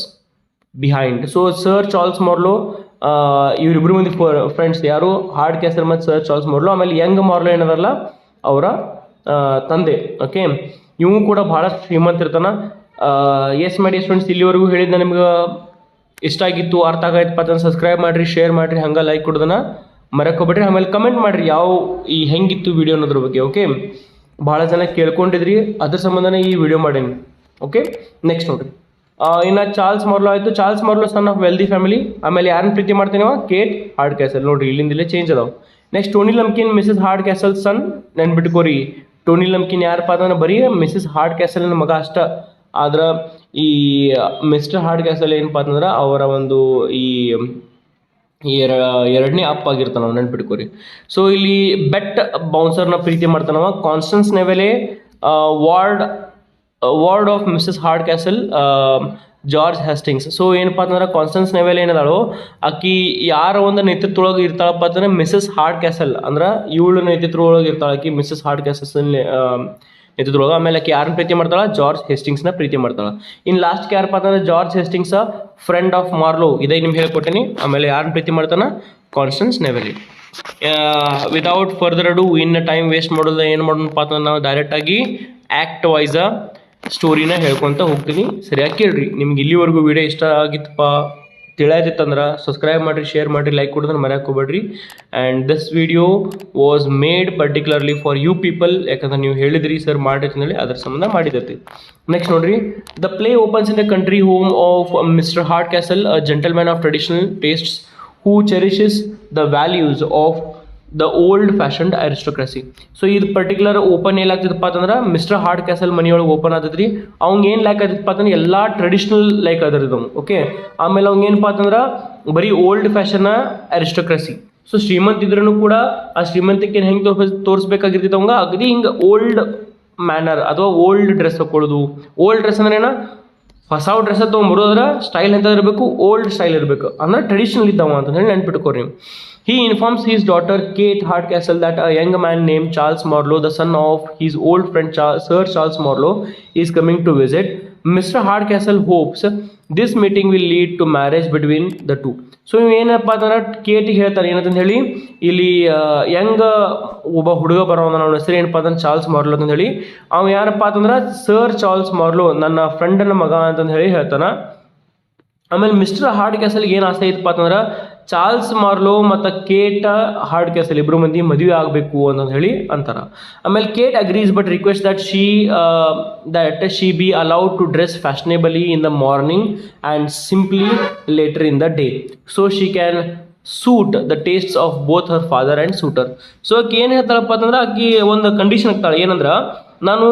behind. So sir Charles Marlowe ಇವರಿಬ್ಬರು ಮಂದಿ ಫ್ರೆಂಡ್ಸ್ ಯಾರು? ಹಾರ್ಡ್ಕ್ಯಾಸಲ್ ಮತ್ತು ಸರ್ ಚಾರ್ಲ್ಸ್ ಮಾರ್ಲೋ. ಆಮೇಲೆ ಯಂಗ್ ಮಾರ್ಲೋ ಏನದಲ್ಲ ಅವರ ತಂದೆ. ಓಕೆ, ಇವು ಕೂಡ ಭಾಳ ಶ್ರೀಮಂತ ಇರ್ತಾನ. ಎಸ್ ಮಾಡಿ ಸ್ಟೂಡೆಂಟ್ಸ್, ಇಲ್ಲಿವರೆಗೂ ಹೇಳಿದ್ನ ನಿಮ್ಗೆ ಇಷ್ಟ ಆಗಿತ್ತು, ಅರ್ಥ ಆಗೈತಪ್ಪ ಅಂತಂದ್ರೆ ಸಬ್ಸ್ಕ್ರೈಬ್ ಮಾಡಿರಿ, ಶೇರ್ ಮಾಡಿರಿ, ಹಂಗೆ ಲೈಕ್ ಕೊಡೋದನ್ನ ಮರಕೋಬೇಡ್ರಿ. ಆಮೇಲೆ ಕಮೆಂಟ್ ಮಾಡಿರಿ ಯಾವ ಈ ಹೆಂಗಿತ್ತು ವಿಡಿಯೋ ಅನ್ನೋದ್ರ ಬಗ್ಗೆ. ಓಕೆ, ಭಾಳ ಜನ ಕೇಳ್ಕೊಂಡಿದ್ರಿ, ಅದ್ರ ಸಂಬಂಧನೇ ಈ ವಿಡಿಯೋ ಮಾಡೀನಿ. ಓಕೆ, ನೆಕ್ಸ್ಟ್ ನೋಡ್ರಿ. ಇನ್ನು ಚಾರ್ಲ್ಸ್ ಮಾರ್ಲೋ ಆಯಿತು. Charles Marlowe son of wealthy family. ಆಮೇಲೆ ಯಾರನ್ನ ಪ್ರೀತಿ ಮಾಡ್ತೀನಿವ? ಕೇಟ್ ಹಾರ್ಡ್ಕ್ಯಾಸಲ್. ನೋಡ್ರಿ ಇಲ್ಲಿಂದಲೇ ಚೇಂಜ್ ಅದಾವ. ನೆಕ್ಸ್ಟ್ ಟೋನಿ ಲಂಪ್ಕಿನ್ ಮಿಸಸ್ ಹಾರ್ಡ್ಕ್ಯಾಸಲ್ ಸನ್. ನೆನ್ಬಿಟ್ಕೋರಿ, ಟೋನಿ ಲಂಪ್ಕಿನ್ ಯಾರಪ್ಪ ಅಂತಂದ್ರೆ ಬರೀ ಮಿಸಸ್ ಹಾರ್ಡ್ಕ್ಯಾಸಲ್ನ ಮಗ ಅಷ್ಟ. ಆದ್ರೆ ಈ ಮಿಸ್ಟರ್ ಹಾರ್ಡ್ಕ್ಯಾಸಲ್ ಏನಪ್ಪ ಅಂತಂದ್ರೆ ಅವರ ಒಂದು ಈ ಎರಡನೇ ಅಪ್ಪ ಆಗಿರ್ತಾನ, ನಾವು ನೆನ್ಪಿಟ್ಕೋರಿ. ಸೊ ಇಲ್ಲಿ ಬೆಟ್ ಬೌನ್ಸರ್ನ ಪ್ರೀತಿ ಮಾಡ್ತಾನವ. Constance Neville ward of Mrs Hardcastle George Hastings. So ಏನಪ್ಪ ಅಂತಂದ್ರೆ ಕಾನ್ಸ್ಟೆನ್ಸ್ ನೆವೆಲ್ ಏನದಾಳು, ಆಕಿ ಯಾರ ಒಂದು ನೇತೃತ್ವದೊಳಗೆ ಇರ್ತಾಳಪ್ಪ ಅಂತಂದ್ರೆ ಮಿಸಸ್ ಹಾರ್ಡ್ಕ್ಯಾಸಲ್ ಅಂದ್ರೆ ಇವಳು ನೇತೃತ್ವದೊಳಗೆ ಇರ್ತಾಳೆ ಆಕಿ, ಮಿಸಸ್ ಹಾರ್ಡ್ಕ್ಯಾಸಲ್ ನೇತೃತ್ವದೊಳಗೆ. ಆಮೇಲೆ ಆಕಿ ಯಾರನ್ನ ಪ್ರೀತಿ ಮಾಡ್ತಾಳೆ? ಜಾರ್ಜ್ ಹೇಸ್ಟಿಂಗ್ಸ್ನ ಪ್ರೀತಿ ಮಾಡ್ತಾಳೆ. ಇನ್ನು ಲಾಸ್ಟ್ ಯಾರಪ್ಪ ಅಂತಂದ್ರೆ ಜಾರ್ಜ್ ಹೇಸ್ಟಿಂಗ್ಸ್ ಫ್ರೆಂಡ್ ಆಫ್ ಮಾರ್ಲೋ, ಇದೇ ನಿಮ್ಗೆ ಹೇಳ್ಕೊಟ್ಟೇನಿ. ಆಮೇಲೆ ಯಾರನ್ನ ಪ್ರೀತಿ ಮಾಡ್ತಾನೆ? ಕಾನ್ಸ್ಟೆನ್ಸ್ ನೆವೆಲಿ. ವಿದೌಟ್ ಫರ್ದರ್ ಅಡು, ಇನ್ನು ಟೈಮ್ ವೇಸ್ಟ್ ಮಾಡೋದು ಏನು ಮಾಡೋಣಪ್ಪ ಅಂತಂದ್ರೆ ನಾವು ಡೈರೆಕ್ಟಾಗಿ ಆ್ಯಕ್ಟ್ ವೈಸ ಸ್ಟೋರಿನ ಹೇಳ್ಕೊತ ಹೋಗ್ತೀನಿ. ಸರಿಯಾಗಿ ಕೇಳ್ರಿ. ನಿಮ್ಗೆ ಇಲ್ಲಿವರೆಗೂ ವಿಡಿಯೋ ಇಷ್ಟ ಆಗಿತ್ತಪ್ಪ ತಿಳಿಯಾದಿತ್ತಂದ್ರೆ ಸಬ್ಸ್ಕ್ರೈಬ್ ಮಾಡಿರಿ, ಶೇರ್ ಮಾಡಿರಿ, ಲೈಕ್ ಕೊಡೋದನ್ನ ಮರ್ಯಾಕೆ ಹೋಗ್ಬೇಡ್ರಿ. And this video was made particularly for you people. ಯಾಕಂದ್ರೆ ನೀವು ಹೇಳಿದ್ರಿ ಸರ್ ಮಾಡಿರ್ತಂದೇಳಿ ಅದ್ರ ಸಂಬಂಧ ಮಾಡಿದೈತಿ. ನೆಕ್ಸ್ಟ್ ನೋಡ್ರಿ, the play opens in the country home of Mr Hardcastle, a gentleman of traditional tastes who cherishes the values of the old fashioned aristocracy. So ಇದು particular open ಏನಾಗ್ತಿದಪ್ಪ ಅಂತಂದ್ರೆ ಮಿಸ್ಟರ್ ಹಾರ್ಡ್ಕ್ಯಾಸಲ್ ಮನೆಯೊಳಗೆ ಓಪನ್ ಆಗ್ತದ್ರಿ. ಅವ್ಗೆ ಏನು ಲೈಕ್ ಆಗ್ತದಪ್ಪ ಅಂತಂದ್ರೆ ಎಲ್ಲ traditional like ಅದ್ರದ್ದು. Okay, ಆಮೇಲೆ ಅವ್ಗೆ ಏನಪ್ಪ ಅಂತಂದ್ರೆ ಬರೀ ಓಲ್ಡ್ ಫ್ಯಾಷನ್ ಅರಿಸ್ಟೋಕ್ರಸಿ. ಸೊ ಶ್ರೀಮಂತ ಇದ್ರೂ ಕೂಡ ಆ ಶ್ರೀಮಂತಕ್ಕೆ ಹೆಂಗೆ ತೋರಿಸ್ಬೇಕಾಗಿರ್ತೈತೆ ಅವಂಗ ಅಗದಿ ಹಿಂಗೆ ಓಲ್ಡ್ ಮ್ಯಾನರ್ ಅಥವಾ ಓಲ್ಡ್ ಡ್ರೆಸ್ ಹಾಕೊಳ್ಳೋದು. ಓಲ್ಡ್ ಡ್ರೆಸ್ ಅಂದ್ರೆ ಏನ, ಹೊಸ ಡ್ರೆಸ್ ತೊಗೊಂಬರೋದ್ರ ಸ್ಟೈಲ್ ಎಂತ ಇರಬೇಕು? ಓಲ್ಡ್ ಸ್ಟೈಲ್ ಇರಬೇಕು, ಅಂದ್ರೆ ಟ್ರೆಡಿಷನಲ್ ಇದ್ದಾವ ಅಂತ ಹೇಳಿ ನೆನ್ಪಿಟ್ಕೋರಿ. He informs his daughter Kate Hardcastle that a young man named Charles Marlowe, the son of his old friend Sir Charles Marlowe, is coming to visit. Mr. Hardcastle hopes this meeting will lead to marriage between the two. So ಏನಪ್ಪ ಅಂತಂದ್ರೆ ಕೇಟಿಗೆ ಹೇಳ್ತಾರೆ ಏನಂತ ಹೇಳಿ, ಇಲ್ಲಿ Young ಒಬ್ಬ ಹುಡುಗ ಬರೋನ, ಅವನ ಹೆಸರು ಏನಪ್ಪ ಅಂತಂದ್ರೆ ಚಾರ್ಲ್ಸ್ ಮಾರ್ಲೋ ಅಂತ ಹೇಳಿ. ಅವ ಯಾರಪ್ಪ ಅಂತಂದ್ರೆ ಸರ್ ಚಾರ್ಲ್ಸ್ ಮಾರ್ಲೋ, ನನ್ನ ಫ್ರೆಂಡನ ಮಗ ಅಂತಂದು ಹೇಳಿ ಹೇಳ್ತಾನೆ. ಆಮೇಲೆ ಮಿಸ್ಟರ್ ಹಾರ್ಡ್ಕ್ಯಾಸಲ್ಗೆ ಏನು ಆಸೆ ಇತ್ತಪ್ಪ ಅಂತಂದ್ರೆ ಚಾರ್ಲ್ಸ್ ಮಾರ್ಲೋ ಮತ್ತು ಕೇಟ್ ಹಾರ್ಡ್ಕ್ಯಾಸಲ್ ಇಬ್ಬರು ಮಂದಿ ಮದುವೆ ಆಗಬೇಕು ಅಂತ ಹೇಳಿ ಅಂತಾರ. ಆಮೇಲೆ Kate agrees but request that she be allowed to dress fashionably in the morning and simply later in the day so she can suit the tastes of both her father and suitor. So ಆಕಿ ಏನು ಹೇಳ್ತಾಳಪ್ಪ ಅಂತಂದ್ರೆ ಆಕಿ ಒಂದು condition ಆಗ್ತಾಳೆ, ಏನಂದ್ರೆ ನಾನು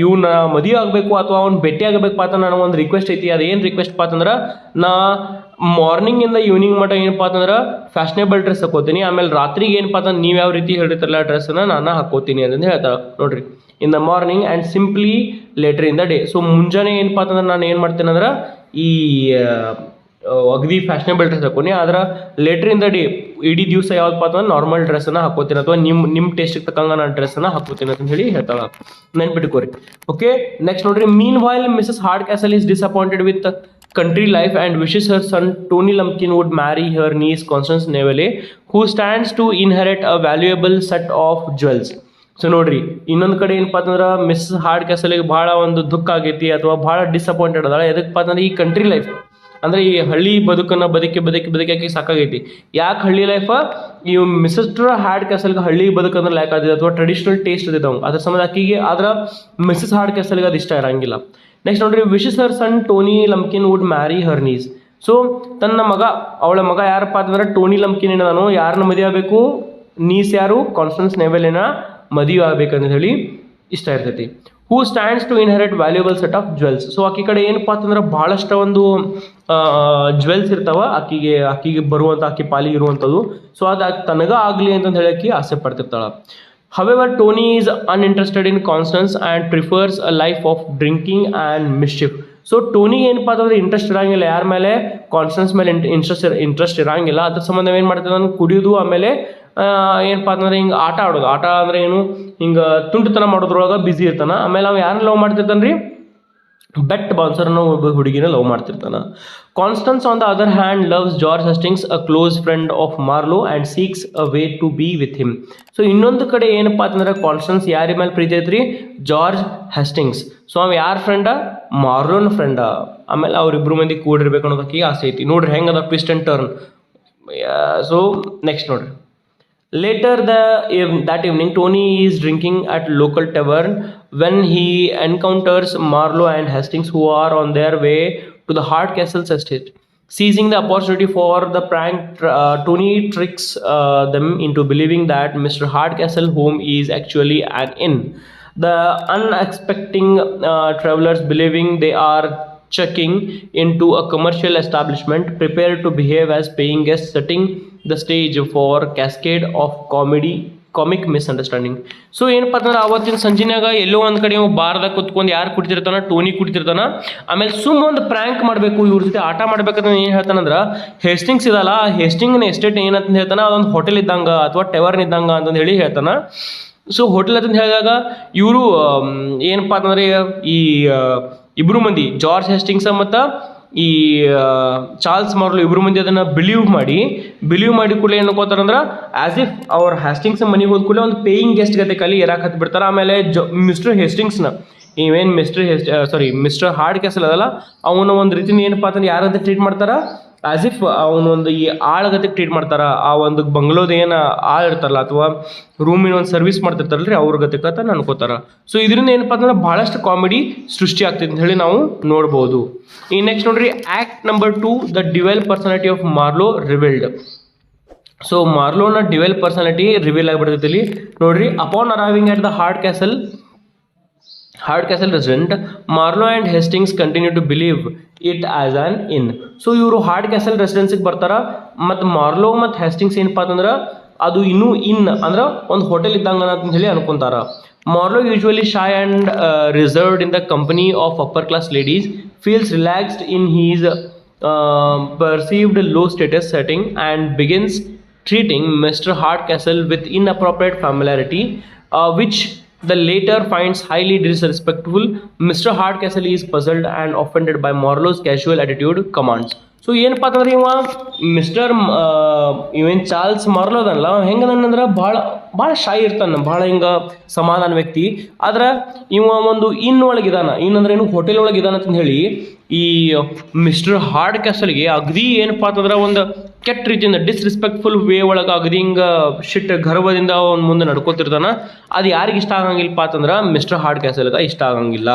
ಇವನ್ನ ಮದುವೆ ಆಗಬೇಕು ಅಥವಾ ಅವ್ನು ಭೇಟಿ ಆಗಬೇಕಪ್ಪ ಅಂತ ನನಗೆ ಒಂದು ರಿಕ್ವೆಸ್ಟ್ ಐತಿ. ಅದೇನು ರಿಕ್ವೆಸ್ಟ್ಪ ಅಂತಂದ್ರೆ ನಾ ಮಾರ್ನಿಂಗಿಂದ ಈವ್ನಿಂಗ್ ಮಟ್ಟ ಏನಪ್ಪ ಅಂತಂದ್ರೆ ಫ್ಯಾಷನೇಬಲ್ ಡ್ರೆಸ್ ಹಾಕೋತೀನಿ. ಆಮೇಲೆ ರಾತ್ರಿಗೆ ಏನಪ್ಪ ಅಂತಂದ್ರೆ ನೀವು ಯಾವ ರೀತಿ ಹೇಳಿರ್ತಾರಲ್ಲ ಡ್ರೆಸ್ಸನ್ನು ನಾನು ಹಾಕೋತೀನಿ ಅಂತಂದು ಹೇಳ್ತಾಳೆ. ನೋಡ್ರಿ, in the morning and simply later in the day. So ಮುಂಜಾನೆ ಏನಪ್ಪ ಅಂತಂದ್ರೆ ನಾನು ಏನು ಮಾಡ್ತೀನಿ ಅಂದ್ರೆ ಈ ಅಗದಿ ಫ್ಯಾಷನೇಬಲ್ ಡ್ರೆಸ್ ಹಾಕೋನಿ, ಆದ್ರೆ ಲೇಟರ್ ಇನ್ ದ ಡೇ ಇಡೀ ದಿವಸ ಯಾವ್ದಪ್ಪ ಅಂತಂದ್ರೆ ನಾರ್ಮಲ್ ಡ್ರೆಸ್ಸನ್ನು ಹಾಕೋತೀನಿ ಅಥವಾ ನಿಮ್ಮ ಟೇಸ್ಟಿಗೆ ತಕ್ಕಂಗೆ ನಾನು ಡ್ರೆಸ್ಸನ್ನು ಹಾಕೋತೀನಿ ಅಂತ ಹೇಳಿ ಹೇಳ್ತಾಳೆ. ನೆನ್ಪಿಟ್ಕೋರಿ. ಓಕೆ, ನೆಕ್ಸ್ಟ್ ನೋಡ್ರಿ, meanwhile Mrs Hardcastle is disappointed with country life and wishes her son Tony Lumpkin would marry her niece Constance Neville, who stands to inherit a valuable set of jewels. So ನೋಡ್ರಿ, ಇನ್ನೊಂದು ಕಡೆ ಏನಪ್ಪ ಅಂತಂದ್ರೆ miss hard ಕ್ಯಾಸಲ್ಗೆ ಭಾಳ ಒಂದು ದುಃಖ ಆಗೈತಿ ಅಥವಾ ಭಾಳ ಡಿಸಪಾಯಿಂಟೆಡ್ ಅದಾಳ. ಎದಕ್ಕಪ್ಪ ಅಂತಂದ್ರೆ ಈ ಕಂಟ್ರಿ ಲೈಫ್ ಅಂದ್ರೆ ಈ ಹಳ್ಳಿ ಬದುಕನ್ನು ಬದುಕಿ ಸಾಕಾಗೈತಿ. ಯಾಕೆ ಹಳ್ಳಿ ಲೈಫ, ಈ ಮಿಸ್ಟರ್ ಹಾರ್ಡ್ ಕ್ಯಾಸಲ್ಗೆ ಹಳ್ಳಿ ಬದುಕಂದ್ರೆ ಲ್ಯಾಕ್ ಆದಿದೆ ಅಥವಾ ಟ್ರೆಡಿಷನಲ್ ಟೇಸ್ಟ್ ಅದಿದೆ ಅವ್ನು, ಅದ್ರ ಸಂಬಂಧ ಆಕಿಗೆ. ಆದ್ರೆ ಮಿಸಸ್ ಹಾರ್ಡ್ ಕ್ಯಾಸಲ್ಗೆ ಅದು ಇಷ್ಟ ಇರಂಗಿಲ್ಲ. ನೆಕ್ಸ್ಟ್ ನೋಡ್ರಿ, ವಿಶಸ್ ಹರ್ ಸನ್ ಟೋನಿ ಲಂಪ್ಕಿನ್ ವುಡ್ ಮ್ಯಾರಿ ಹರ್ ನೀಸ್. ಸೊ ತನ್ನ ಮಗ, ಅವಳ ಮಗ ಯಾರಪ್ಪ ಅಂತಂದ್ರೆ ಟೋನಿ ಲಂಪ್ಕಿನ್ ನಾನು ಯಾರನ್ನ ಮದುವೆ ಆಗಬೇಕು, ನೀಸ್ ಯಾರು, ಕಾನ್ಸ್ಟನ್ಸ್ ನೆವೆಲಿನ ಮದುವೆ ಆಗ್ಬೇಕಂತ ಹೇಳಿ ಇಷ್ಟ ಇರ್ತೈತಿ. Who stands to inherit valuable set of jewels. So ಆಕಿ ಕಡೆ ಏನಪ್ಪ ಅಂತಂದ್ರೆ ಭಾಳಷ್ಟು ಒಂದು ಜ್ಯುವೆಲ್ಸ್ ಇರ್ತಾವ ಆಕಿಗೆ ಬರುವಂಥ, ಆಕಿ ಪಾಲಿಗೆ ಇರುವಂಥದ್ದು. ಸೊ ಅದು ತನಗ ಆಗಲಿ ಅಂತಂದು ಹೇಳಕ್ಕೆ ಆಸೆ ಪಡ್ತಿರ್ತಾಳೆ. However, Tony is uninterested in Constance and prefers a life of drinking and mischief. So Tony ಏನಪ್ಪ ಅಂತಂದ್ರೆ ಇಂಟ್ರೆಸ್ಟ್ ಇರಂಗಿಲ್ಲ ಯಾರ ಮೇಲೆ, ಕಾನ್ಸ್ಟನ್ಸ್ ಮೇಲೆ ಇಂಟ್ರೆಸ್ಟ್ ಇರಂಗಿಲ್ಲ. ಅದ್ರ ಸಂಬಂಧ ಏನು ಮಾಡ್ತಾನೆ, ನಾನು ಕುಡಿಯೋದು, ಆಮೇಲೆ ಏನಪ್ಪ ಅಂತಂದ್ರೆ ಹಿಂಗೆ ಆಟ ಆಡೋದು. ಆಟ ಅಂದರೆ ಏನು, ಹಿಂಗೆ ತುಂಟುತನ ಮಾಡೋದ್ರೊಳಗೆ ಬ್ಯುಸಿ ಇರ್ತಾನೆ. ಆಮೇಲೆ ಅವ್ನು ಯಾರನ್ನ ಲವ್ ಮಾಡ್ತಿರ್ತಾನೆ ರೀ, ಬೆಟ್ ಬೌನ್ಸರ್ನ ಒಬ್ಬ ಹುಡುಗಿನ ಲವ್ ಮಾಡ್ತಿರ್ತಾನೆ. Constance on the other hand loves George Hastings, a close friend of Marlowe, and seeks a way to be with him. So ಇನ್ನೊಂದು ಕಡೆ ಏನಪ್ಪ ಅಂತಂದ್ರೆ ಕಾನ್ಸ್ಟನ್ಸ್ ಯಾರ ಮೇಲೆ ಪ್ರೀತಿ ಐತ್ರಿ, ಜಾರ್ಜ್ ಹೆಸ್ಟಿಂಗ್ಸ್. ಸೊ ಅವ ಯಾರ ಫ್ರೆಂಡ, ಮಾರ್ಲೋನ್ ಫ್ರೆಂಡ. ಆಮೇಲೆ ಅವ್ರಿಬ್ರು ಮಂದಿ ಕೂಡಿರ್ಬೇಕು ಅನ್ನೋದಕ್ಕೆ ಆಸೆ ಐತಿ. ನೋಡ್ರಿ ಹೆಂಗದ twist and turn. So next ನೋಡ್ರಿ, later that evening, Tony is drinking at local tavern when he encounters Marlowe and Hastings, who are on their way to the Hardcastle's estate. Seizing the opportunity for the prank, Tony tricks them into believing that Mr. Hardcastle home is actually an inn. The unexpecting travelers, believing they are checking into a commercial establishment, prepare to behave as paying guests, setting the stage for cascade of comic misunderstanding. So ಏನಪ್ಪ ಅಂತಂದ್ರೆ ಅವತ್ತಿನ ಸಂಜೆನಾಗ ಎಲ್ಲೋ ಒಂದು ಕಡೆ ಬಾರ್ದಾಗ ಕುತ್ಕೊಂಡು ಯಾರು ಕುಡಿತಿರ್ತಾನ, Tony ಕುಡಿತಿರ್ತಾನ. ಆಮೇಲೆ ಒಂದು prank ಮಾಡಬೇಕು, ಇವ್ರ ಜೊತೆ ಆಟ ಮಾಡ್ಬೇಕಂತ ಏನು ಹೇಳ್ತಾನಂದ್ರೆ, ಹೇಸ್ಟಿಂಗ್ಸ್ ಇದಲ್ಲ, ಹೇಸ್ಟಿಂಗ್ನ ಎಸ್ಟೇಟ್ ಏನಂತ ಹೇಳ್ತಾನೆ, ಅದೊಂದು ಹೋಟೆಲ್ ಇದ್ದಂಗೆ ಅಥವಾ ಟೆವರ್ನ್ ಇದ್ದಂಗೆ ಅಂತಂದು ಹೇಳಿ ಹೇಳ್ತಾನೆ. ಸೊ ಹೋಟೆಲ್ ಅಂತಂದು ಹೇಳಿದಾಗ ಇವರು ಏನಪ್ಪ ಅಂತಂದ್ರೆ ಈ ಇಬ್ಬರು ಮಂದಿ, ಜಾರ್ಜ್ ಹೆಸ್ಟಿಂಗ್ಸ್ ಮತ್ತು ಈ ಚಾರ್ಲ್ಸ್ ಮಾರ್ಲೋ ಇಬ್ಬರು ಮಂದಿ ಅದನ್ನು ಬಿಲೀವ್ ಮಾಡಿ ಕೂಡಲೇ ಏನು ಅನ್ಕೋತಾರಂದ್ರೆ, ಆ್ಯಸ್ ಇಫ್ ಅವ್ರ ಹೆಸ್ಟಿಂಗ್ಸ್ ಮನೆಗೆ ಹೋದ ಕೂಡಲೇ ಒಂದು ಪೇಯಿಂಗ್ ಗೆಸ್ಟ್ ಗತೆ ಕಲಿ ಇರಾಕ್ ಹತ್ಬಿಡ್ತಾರೆ. ಆಮೇಲೆ ಮಿಸ್ಟರ್ ಹೇಸ್ಟಿಂಗ್ಸ್ನ ಇವೇನು ಮಿಸ್ಟರ್ ಹಾರ್ಡ್ ಕ್ಯಾಸಲ್ ಅದಲ್ಲ, ಅವನ ಒಂದು ರೀತಿನ ಏನಪ್ಪ ಅಂತಂದ್ರೆ ಯಾರಂತ ಟ್ರೀಟ್ ಮಾಡ್ತಾರ, ಆ್ಯಸ್ ಇಫ್ ಅವನೊಂದು ಈ ಆಳಗತೆ ಟ್ರೀಟ್ ಮಾಡ್ತಾರ. ಆ ಒಂದು ಬಂಗ್ಲೋದ ಏನು ಆಳು ಇರ್ತಾರಲ್ಲ ಅಥವಾ ರೂಮಿನ ಒಂದು ಸರ್ವಿಸ್ ಮಾಡ್ತಿರ್ತಾರಲ್ರಿ, ಅವ್ರ ಗತಿಕತ ಅನ್ಕೋತಾರ. ಸೊ ಇದರಿಂದ ಏನಪ್ಪ ಅಂತಂದ್ರೆ ಭಾಳಷ್ಟು ಕಾಮಿಡಿ ಸೃಷ್ಟಿ ಆಗ್ತೈತೆ ಅಂತ ಹೇಳಿ ನಾವು ನೋಡ್ಬೋದು. ಈ ನೆಕ್ಸ್ಟ್ ನೋಡ್ರಿ, act number 2, the dual personality of Marlowe revealed. So ಮಾರ್ಲೋನ ಡ್ಯುವೆಲ್ ಪರ್ಸನಾಲಿಟಿ ರಿವೀಲ್ ಆಗಿಬಿಡ್ತೈತಿ ಇಲ್ಲಿ ನೋಡ್ರಿ. Upon arriving at the Hardcastle resident, Marlowe and Hastings continue to believe it as an inn. So ಇವರು Hardcastle ರೆಸಿಡೆನ್ಸಿಗೆ ಬರ್ತಾರ, ಮತ್ತು ಮಾರ್ಲೋ ಮತ್ತು Hastings ಏನಪ್ಪ ಅಂತಂದ್ರೆ ಅದು ಇನ್ನೂ ಇನ್ ಅಂದ್ರೆ ಒಂದು ಹೋಟೆಲ್ ಇದ್ದಂಗೆ ಅಂತ ಹೇಳಿ ಅನ್ಕೊಂತಾರ. Marlowe usually shy and reserved in the company of upper class ladies, feels relaxed in his perceived low status setting, and begins treating Mr. Hardcastle with inappropriate familiarity, which the later finds highly disrespectful. Mr. Hardcastle is puzzled and offended by Marlowe's casual attitude, commands. So ಏನಪ್ಪ ಅಂತಂದ್ರೆ ಇವೇನು Charles ಮಾರ್ಲೋ ಅದಲ್ಲ, ಹೆಂಗದಂದ್ರೆ ಭಾಳ ಶೈ ಇರ್ತಾನೆ, ಭಾಳ ಹಿಂಗೆ ಸಮಾಧಾನ ವ್ಯಕ್ತಿ. ಆದ್ರೆ ಒಂದು ಒಳಗಿದಾನ, ಅಂದ್ರೆ ಏನು ಹೋಟೆಲ್ ಒಳಗಿದಾನ ಅಂತ ಹೇಳಿ ಈ ಮಿಸ್ಟರ್ ಹಾರ್ಡ್ ಕ್ಯಾಸಲ್ಗೆ ಅಗದಿ ಏನಪ್ಪ ಅಂತಂದ್ರೆ ಒಂದು ಕೆಟ್ಟ ರೀತಿಯಿಂದ ಡಿಸ್ರೆಸ್ಪೆಕ್ಟ್ಫುಲ್ ವೇ ಒಳಗೆ ಅಗದಿ ಹಿಂಗೆ ಗರ್ವದಿಂದ ಅವ್ನು ಮುಂದೆ ನಡ್ಕೋತಿರ್ತಾನ. ಅದು ಯಾರಿಗೆ ಇಷ್ಟ ಆಗಂಗಿಲ್ಲಪ್ಪ ಅಂತಂದ್ರೆ ಮಿಸ್ಟರ್ ಹಾರ್ಡ್ ಕ್ಯಾಸಲ್ಗೆ ಇಷ್ಟ ಆಗಂಗಿಲ್ಲ.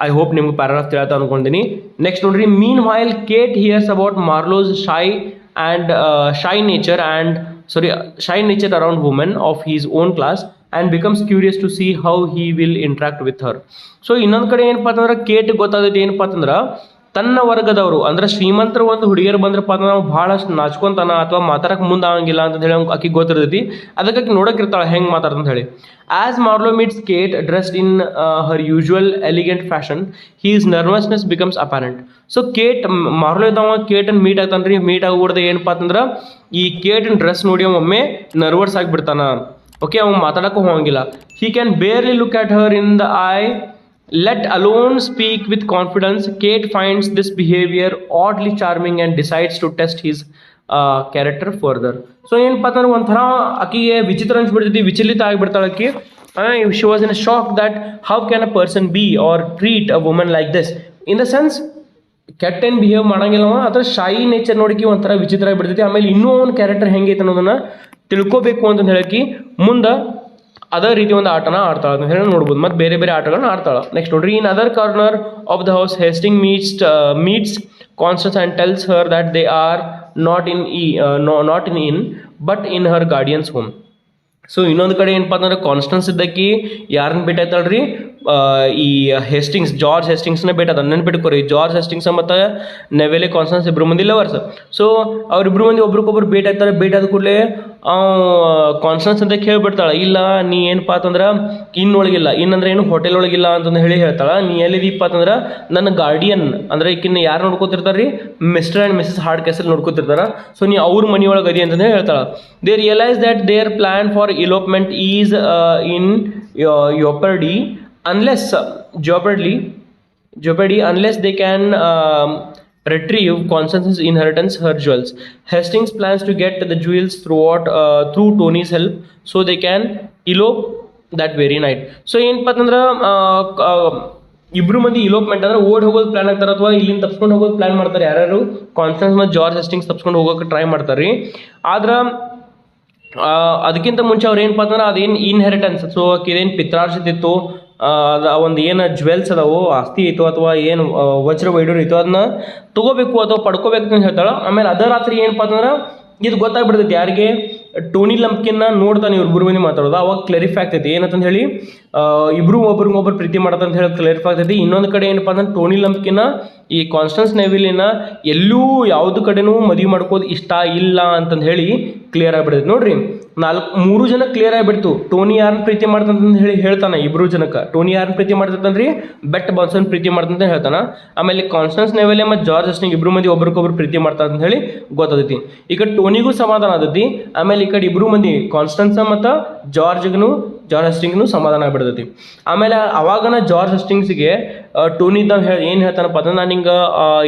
ಐ ಹೋಪ್ ನಿಮ್ಗೆ ಪ್ಯಾರಾಗ್ರಾಫ್ ತಿಳ್ತಾ ಅನ್ಕೊಂಡಿನಿ. ನೆಕ್ಸ್ಟ್ ನೋಡ್ರಿ, meanwhile Kate hears about Marlowe's shy nature around women of his own class and becomes curious to see how he will interact with her. So ಇನ್ನೊಂದು ಕಡೆ ಏನಪ್ಪ ಅಂತಂದ್ರೆ ಕೇಟ್ ಗೊತ್ತಾದೈತಿ ಏನಪ್ಪ ಅಂತಂದ್ರೆ ತನ್ನ ವರ್ಗದವರು ಅಂದ್ರೆ ಶ್ರೀಮಂತರ ಒಂದು ಹುಡುಗಿಯರು ಬಂದ್ರಪ್ಪ ಅಂದ್ರೆ ನಾವು ಭಾಳಷ್ಟು ನಾಚ್ಕೊಂತಾನ ಅಥವಾ ಮಾತಾಡಕ್ಕೆ ಮುಂದೆ ಆಗಂಗಿಲ್ಲ ಅಂತ ಹೇಳಿ ಆಕಿ ಗೊತ್ತಿರ್ತೈತಿ. ಅದಕ್ಕೆ ಆಕಿ ನೋಡೋಕಿರ್ತಾಳೆ ಹೆಂಗೆ ಮಾತಾಡ್ತಂತ ಹೇಳಿ. As Marlowe meets Kate dressed in her usual elegant fashion, his nervousness becomes apparent. So Marlowe ಇದ್ದವ ಕೇಟನ್ನು ಮೀಟ್ ಆಗ್ತಾನ್ರಿ. ಮೀಟ್ ಆಗ್ಬಿಡ್ದೆ ಏನಪ್ಪ ಅಂತಂದ್ರೆ ಈ ಕೇಟನ್ ಡ್ರೆಸ್ ನೋಡಿ ಒಮ್ಮೆ ನರ್ವಸ್ ಆಗಿಬಿಡ್ತಾನ. ಓಕೆ, ಅವ್ನು ಮಾತಾಡಕ್ಕೂ ಹೋಗಂಗಿಲ್ಲ. He can barely look at her in the eye, let alone speak with confidence. Kate finds this behavior oddly charming and decides to test his character further. So ಏನಪ್ಪ ಅಂತಂದ್ರೆ ಒಂಥರ ಆಕಿಗೆ ವಿಚಿತ್ರ ಅನ್ಸ್ಬಿಡ್ತೈತಿ, ವಿಚಲಿತ ಆಗಿಬಿಡ್ತಾಳೆ ಆಕಿ. She was in a shock that how can a person be or treat a woman like this. In the sense ಕೆಟ್ಟ ಏನು ಬಿಹೇವ್ ಮಾಡಂಗಿಲ್ಲ, ಅಥವಾ ಶಾಯಿ ನೇಚರ್ ನೋಡಿಕಿ ಒಂಥರ ವಿಚಿತ್ರ ಆಗಿಬಿಡ್ತೈತಿ. ಆಮೇಲೆ ಇನ್ನೂ ಅವನ ಕ್ಯಾರೆಕ್ಟರ್ ಹೆಂಗೈತೆ ಅನ್ನೋದನ್ನ ತಿಳ್ಕೊಬೇಕು ಅಂತ ಹೇಳಕ್ಕೆ ಮುಂದೆ ಅದೇ ರೀತಿ ಒಂದು ಆಟನ ಆಡ್ತಾಳೆ ಅಂತ ಹೇಳಿ ನೋಡ್ಬೋದು. ಮತ್ತು ಬೇರೆ ಬೇರೆ ಆಟಗಳನ್ನ ಆಡ್ತಾಳೆ. ನೆಕ್ಸ್ಟ್ ನೋಡ್ರಿ, in other corner of the house Hasting meets Constance and tells her that they are not in but in her guardian's home. So ಇನ್ನೊಂದು ಕಡೆ ಏನಪ್ಪ ಅಂತಂದ್ರೆ ಕಾನ್ಸ್ಟನ್ಸ್ ಇದ್ದಕ್ಕಿ ಯಾರನ್ನ ಭೇಟಾಯ್ತಾಳ್ರಿ, ಈ ಜಾರ್ಜ್ ಹೇಸ್ಟಿಂಗ್ಸ್ನ ಭೇಟದ. ನೆನ್ಪಿಟ್ಕೋರಿ, ಜಾರ್ಜ್ ಹೇಸ್ಟಿಂಗ್ಸ್ ಮತ್ತು ನೆವೆಲೆ ಕಾನ್ಸ್ಟನ್ಸ್ ಇಬ್ಬರು ಮಂದಿ ಲವರ್ಸ್. ಸೊ ಅವ್ರಿಬ್ರು ಮಂದಿ ಒಬ್ರಿಗೊಬ್ರು ಭೇಟಾಯ್ತಾರೆ. ಭೇಟಾದ ಕೂಡಲೇ ಕಾನ್ಸ್ಟನ್ಸ್ ಅಂತ ಹೇಳ್ಬಿಡ್ತಾಳೆ, ಇಲ್ಲ ನೀ ಏನಪ್ಪ ಅಂತಂದ್ರೆ ಇನ್ನೊಳಗಿಲ್ಲ, ಇನ್ನಂದ್ರೆ ಏನು ಹೋಟೆಲ್ ಒಳಗಿಲ್ಲ ಅಂತಂದು ಹೇಳ್ತಾಳೆ. ನೀ ಎಲ್ಲಿದೀಪ್ಪ ಅಂತಂದ್ರೆ ನನ್ನ ಗಾರ್ಡಿಯನ್ ಅಂದ್ರೆ ಈಕಿನ್ನ ಯಾರು ನೋಡ್ಕೋತಿರ್ತಾರೆ ರೀ, Mr and Mrs Hardcastle ನೋಡ್ಕೋತಿರ್ತಾರೆ. ಸೊ ನೀ ಅವ್ರ ಮನೆಯೊಳಗೆ ಅದಿ ಅಂತಂದು ಹೇಳ್ತಾಳೆ. They realise that their plan for elopement is in jeopardy unless they can retrieve Constance's inheritance, her jewels. Hastings plans to get the jewels through Tony's help so they can elope that very night. So ಏನಪ್ಪ ಅಂತಂದ್ರೆ ಇಬ್ರು ಮಂದಿ ಇಲೋಪ್ಮೆಂಟ್ ಅಂದ್ರೆ ಓಡ್ ಹೋಗೋದು plan ಆಗ್ತಾರೆ, ಅಥವಾ ಇಲ್ಲಿಂದ ತಪ್ಸ್ಕೊಂಡು ಹೋಗೋದು ಪ್ಲಾನ್ ಮಾಡ್ತಾರೆ. ಯಾರು ಕಾನ್ಸ್ಟನ್ಸ್ ಮತ್ತು ಜಾರ್ಜ್ ಹೇಸ್ಟಿಂಗ್ಸ್ ತಪ್ಸ್ಕೊಂಡು ಹೋಗೋಕೆ ಟ್ರೈ ಮಾಡ್ತಾರೆ ರೀ. ಆದ್ರೆ ಅದಕ್ಕಿಂತ ಮುಂಚೆ ಅವ್ರು ಏನಪ್ಪ ಅಂತಂದ್ರೆ ಅದೇನು ಇನ್ಹೆರಿಟೆನ್ಸ್, ಸೊ ಇದೇನು ಪಿತ್ರಾರ್ಜಿತಿತ್ತು, ಅದು ಒಂದು ಏನು ಜ್ಯುವೆಲ್ಸ್ ಅದಾವು, ಆಸ್ತಿ ಇತ್ತು ಅಥವಾ ಏನು ವಜ್ರ ವೈಡೂರು ಇತ್ತು, ಅದನ್ನ ತೊಗೋಬೇಕು ಅಥವಾ ಪಡ್ಕೋಬೇಕು ಅಂತ ಹೇಳ್ತಾಳೆ. ಆಮೇಲೆ ಅದ ರಾತ್ರಿ ಏನಪ್ಪ ಅಂತಂದ್ರೆ ಇದು ಗೊತ್ತಾಗ್ಬಿಡ್ತೈತಿ ಯಾರಿಗೆ, ಟೋನಿ ಲಂಪ್ಕಿನ್ನ ನೋಡ್ತಾನೆ ಇವ್ರು ಮಂದಿ ಮಾತಾಡೋದು. ಅವಾಗ ಕ್ಲಾರಿಫೈ ಆಗ್ತೈತಿ ಏನಂತಂದು ಹೇಳಿ ಇಬ್ರು ಒಬ್ರಿಗೊಬ್ರು ಪ್ರೀತಿ ಮಾಡ್ತಾರೆ ಅಂತ ಹೇಳಿ ಕ್ಲಾರಿಫೈ ಆಗ್ತೈತಿ. ಇನ್ನೊಂದು ಕಡೆ ಏನಪ್ಪ ಅಂದ್ರೆ ಟೋನಿ ಲಂಪ್ಕಿನ್ನ ಈ ಕಾನ್ಸ್ಟನ್ಸ್ ನೆವಿಲಿನ ಎಲ್ಲೂ ಯಾವ್ದು ಕಡೆನೂ ಮದುವೆ ಮಾಡ್ಕೋದು ಇಷ್ಟ ಇಲ್ಲ ಅಂತಂದು ಹೇಳಿ ಕ್ಲಿಯರ್ ಆಗಿಬಿಡ್ತೈತಿ. ನೋಡ್ರಿ, 3 ಜನ ಕ್ಲಿಯರ್ ಆಗಿಬಿಡ್ತು. ಟೋನಿ ಯಾರನ್ನ ಪ್ರೀತಿ ಮಾಡ್ತಂತ ಹೇಳಿ ಹೇಳ್ತಾನೆ, ಇಬ್ರು ಜನಕ್ಕೆ ಟೋನಿ ಯಾರನ್ನ ಪ್ರೀತಿ ಮಾಡ್ತಂದ್ರಿ, ಬೆಟ್ ಬಾನ್ಸನ್ ಪ್ರೀತಿ ಮಾಡ್ತಂತ ಹೇಳ್ತಾನೆ. ಆಮೇಲೆ ಕಾನ್ಸ್ಟನ್ಸ್ ನೆವೆಲೆ ಮತ್ತು ಜಾರ್ಜ್ ಹೇಸ್ಟಿಂಗ್ಸ್ ಇಬ್ರು ಮಂದಿ ಒಬ್ರಿಗೊಬ್ರು ಪ್ರೀತಿ ಮಾಡ್ತಾರೆ ಅಂತ ಹೇಳಿ ಗೊತ್ತಾದೈತಿ. ಈ ಕಡೆ ಟೋನಿಗೂ ಸಮಾಧಾನ ಆದೈತಿ, ಆಮೇಲೆ ಈ ಕಡೆ ಇಬ್ರು ಮಂದಿ ಕಾನ್ಸ್ಟನ್ಸ್ ಮತ್ತು ಜಾರ್ಜ್ ಹೇಸ್ಟಿಂಗ್ನು ಸಮಾಧಾನ ಆಗ್ಬಿಡ್ತೈತಿ. ಆಮೇಲೆ ಅವಾಗನ ಜಾರ್ಜ್ ಹೇಸ್ಟಿಂಗ್ಸ್ಗೆ ಟೋನಿ ಏನು ಹೇಳ್ತಾನಪ್ಪ ಅಂದ್ರೆ, ನಾನು ಹಿಂಗೆ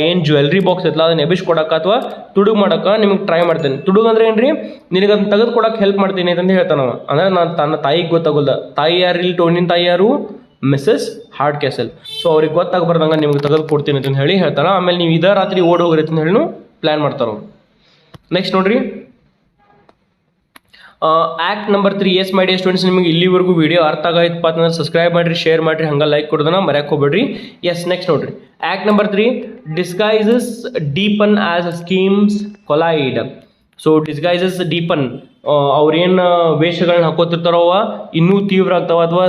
ಏನು ಜ್ಯುವೆಲ್ರಿ ಬಾಕ್ಸ್ ಐತಲ್ಲ ಅದನ್ನ ಎಬಿಸ್ಕೊಡಕ್ಕೆ ಅಥವಾ ತುಡುಗು ಮಾಡೋಕೆ ನಿಮಗೆ ಟ್ರೈ ಮಾಡ್ತೇನೆ. ತುಡುಗು ಅಂದ್ರೆ ಏನು ರೀ, ನಿನಗೆ ಅದನ್ನ ತೆಗೆದು ಕೊಡಕ್ಕೆ ಹೆಲ್ಪ್ ಮಾಡ್ತೀನಿ ಅಂತ ಹೇಳ್ತಾನವ. ಅಂದ್ರೆ ನಾನು ತನ್ನ ತಾಯಿಗೆ ಗೊತ್ತಾಗಲ್ಲ, ತಾಯಿ ಯಾರು ಇಲ್ಲಿ, ಟೋನಿನ ತಾಯಿ ಯಾರು, ಮಿಸಸ್ ಹಾರ್ಡ್ ಕ್ಯಾಸಲ್. ಸೊ ಅವ್ರಿಗೆ ಗೊತ್ತಾಗಬಾರ್ದಂಗೆ ನಿಮ್ಗೆ ತೆಗೆದು ಕೊಡ್ತೀನಿ ಅಂತ ಹೇಳಿ ಹೇಳ್ತಾನೆ. ಆಮೇಲೆ ನೀವು ಇದೇ ರಾತ್ರಿ ಓಡ್ ಹೋಗ್ರಿ ಅಂತ ಹೇಳಿ ಪ್ಲ್ಯಾನ್ ಮಾಡ್ತಾರೆ ಅವ್ರು. ನೆಕ್ಸ್ಟ್ ನೋಡ್ರಿ, act number 3. Yes my dear students, ನಿಮಗೆ ಇಲ್ಲಿವರೆಗೂ ವಿಡಿಯೋ ಅರ್ಥ ಆಗೈತಪ್ಪ ಅಂತಂದ್ರೆ ಸಬ್ಸ್ಕ್ರೈಬ್ ಮಾಡಿರಿ, ಶೇರ್ ಮಾಡಿರಿ, ಹಂಗೆ ಲೈಕ್ ಕೊಡೋದನ್ನ ಮರ್ಯಾಕೆ ಹೋಗ್ಬೇಡ್ರಿ. ಎಸ್, ನೆಕ್ಸ್ಟ್ ನೋಡ್ರಿ, act number 3. Disguises deepen as schemes collide. So disguises deepen, ಅವ್ರೇನು ವೇಷಗಳನ್ನ ಹಾಕೋತಿರ್ತಾರೋ ಅವ ಇನ್ನೂ ತೀವ್ರ ಆಗ್ತಾವ, ಅಥವಾ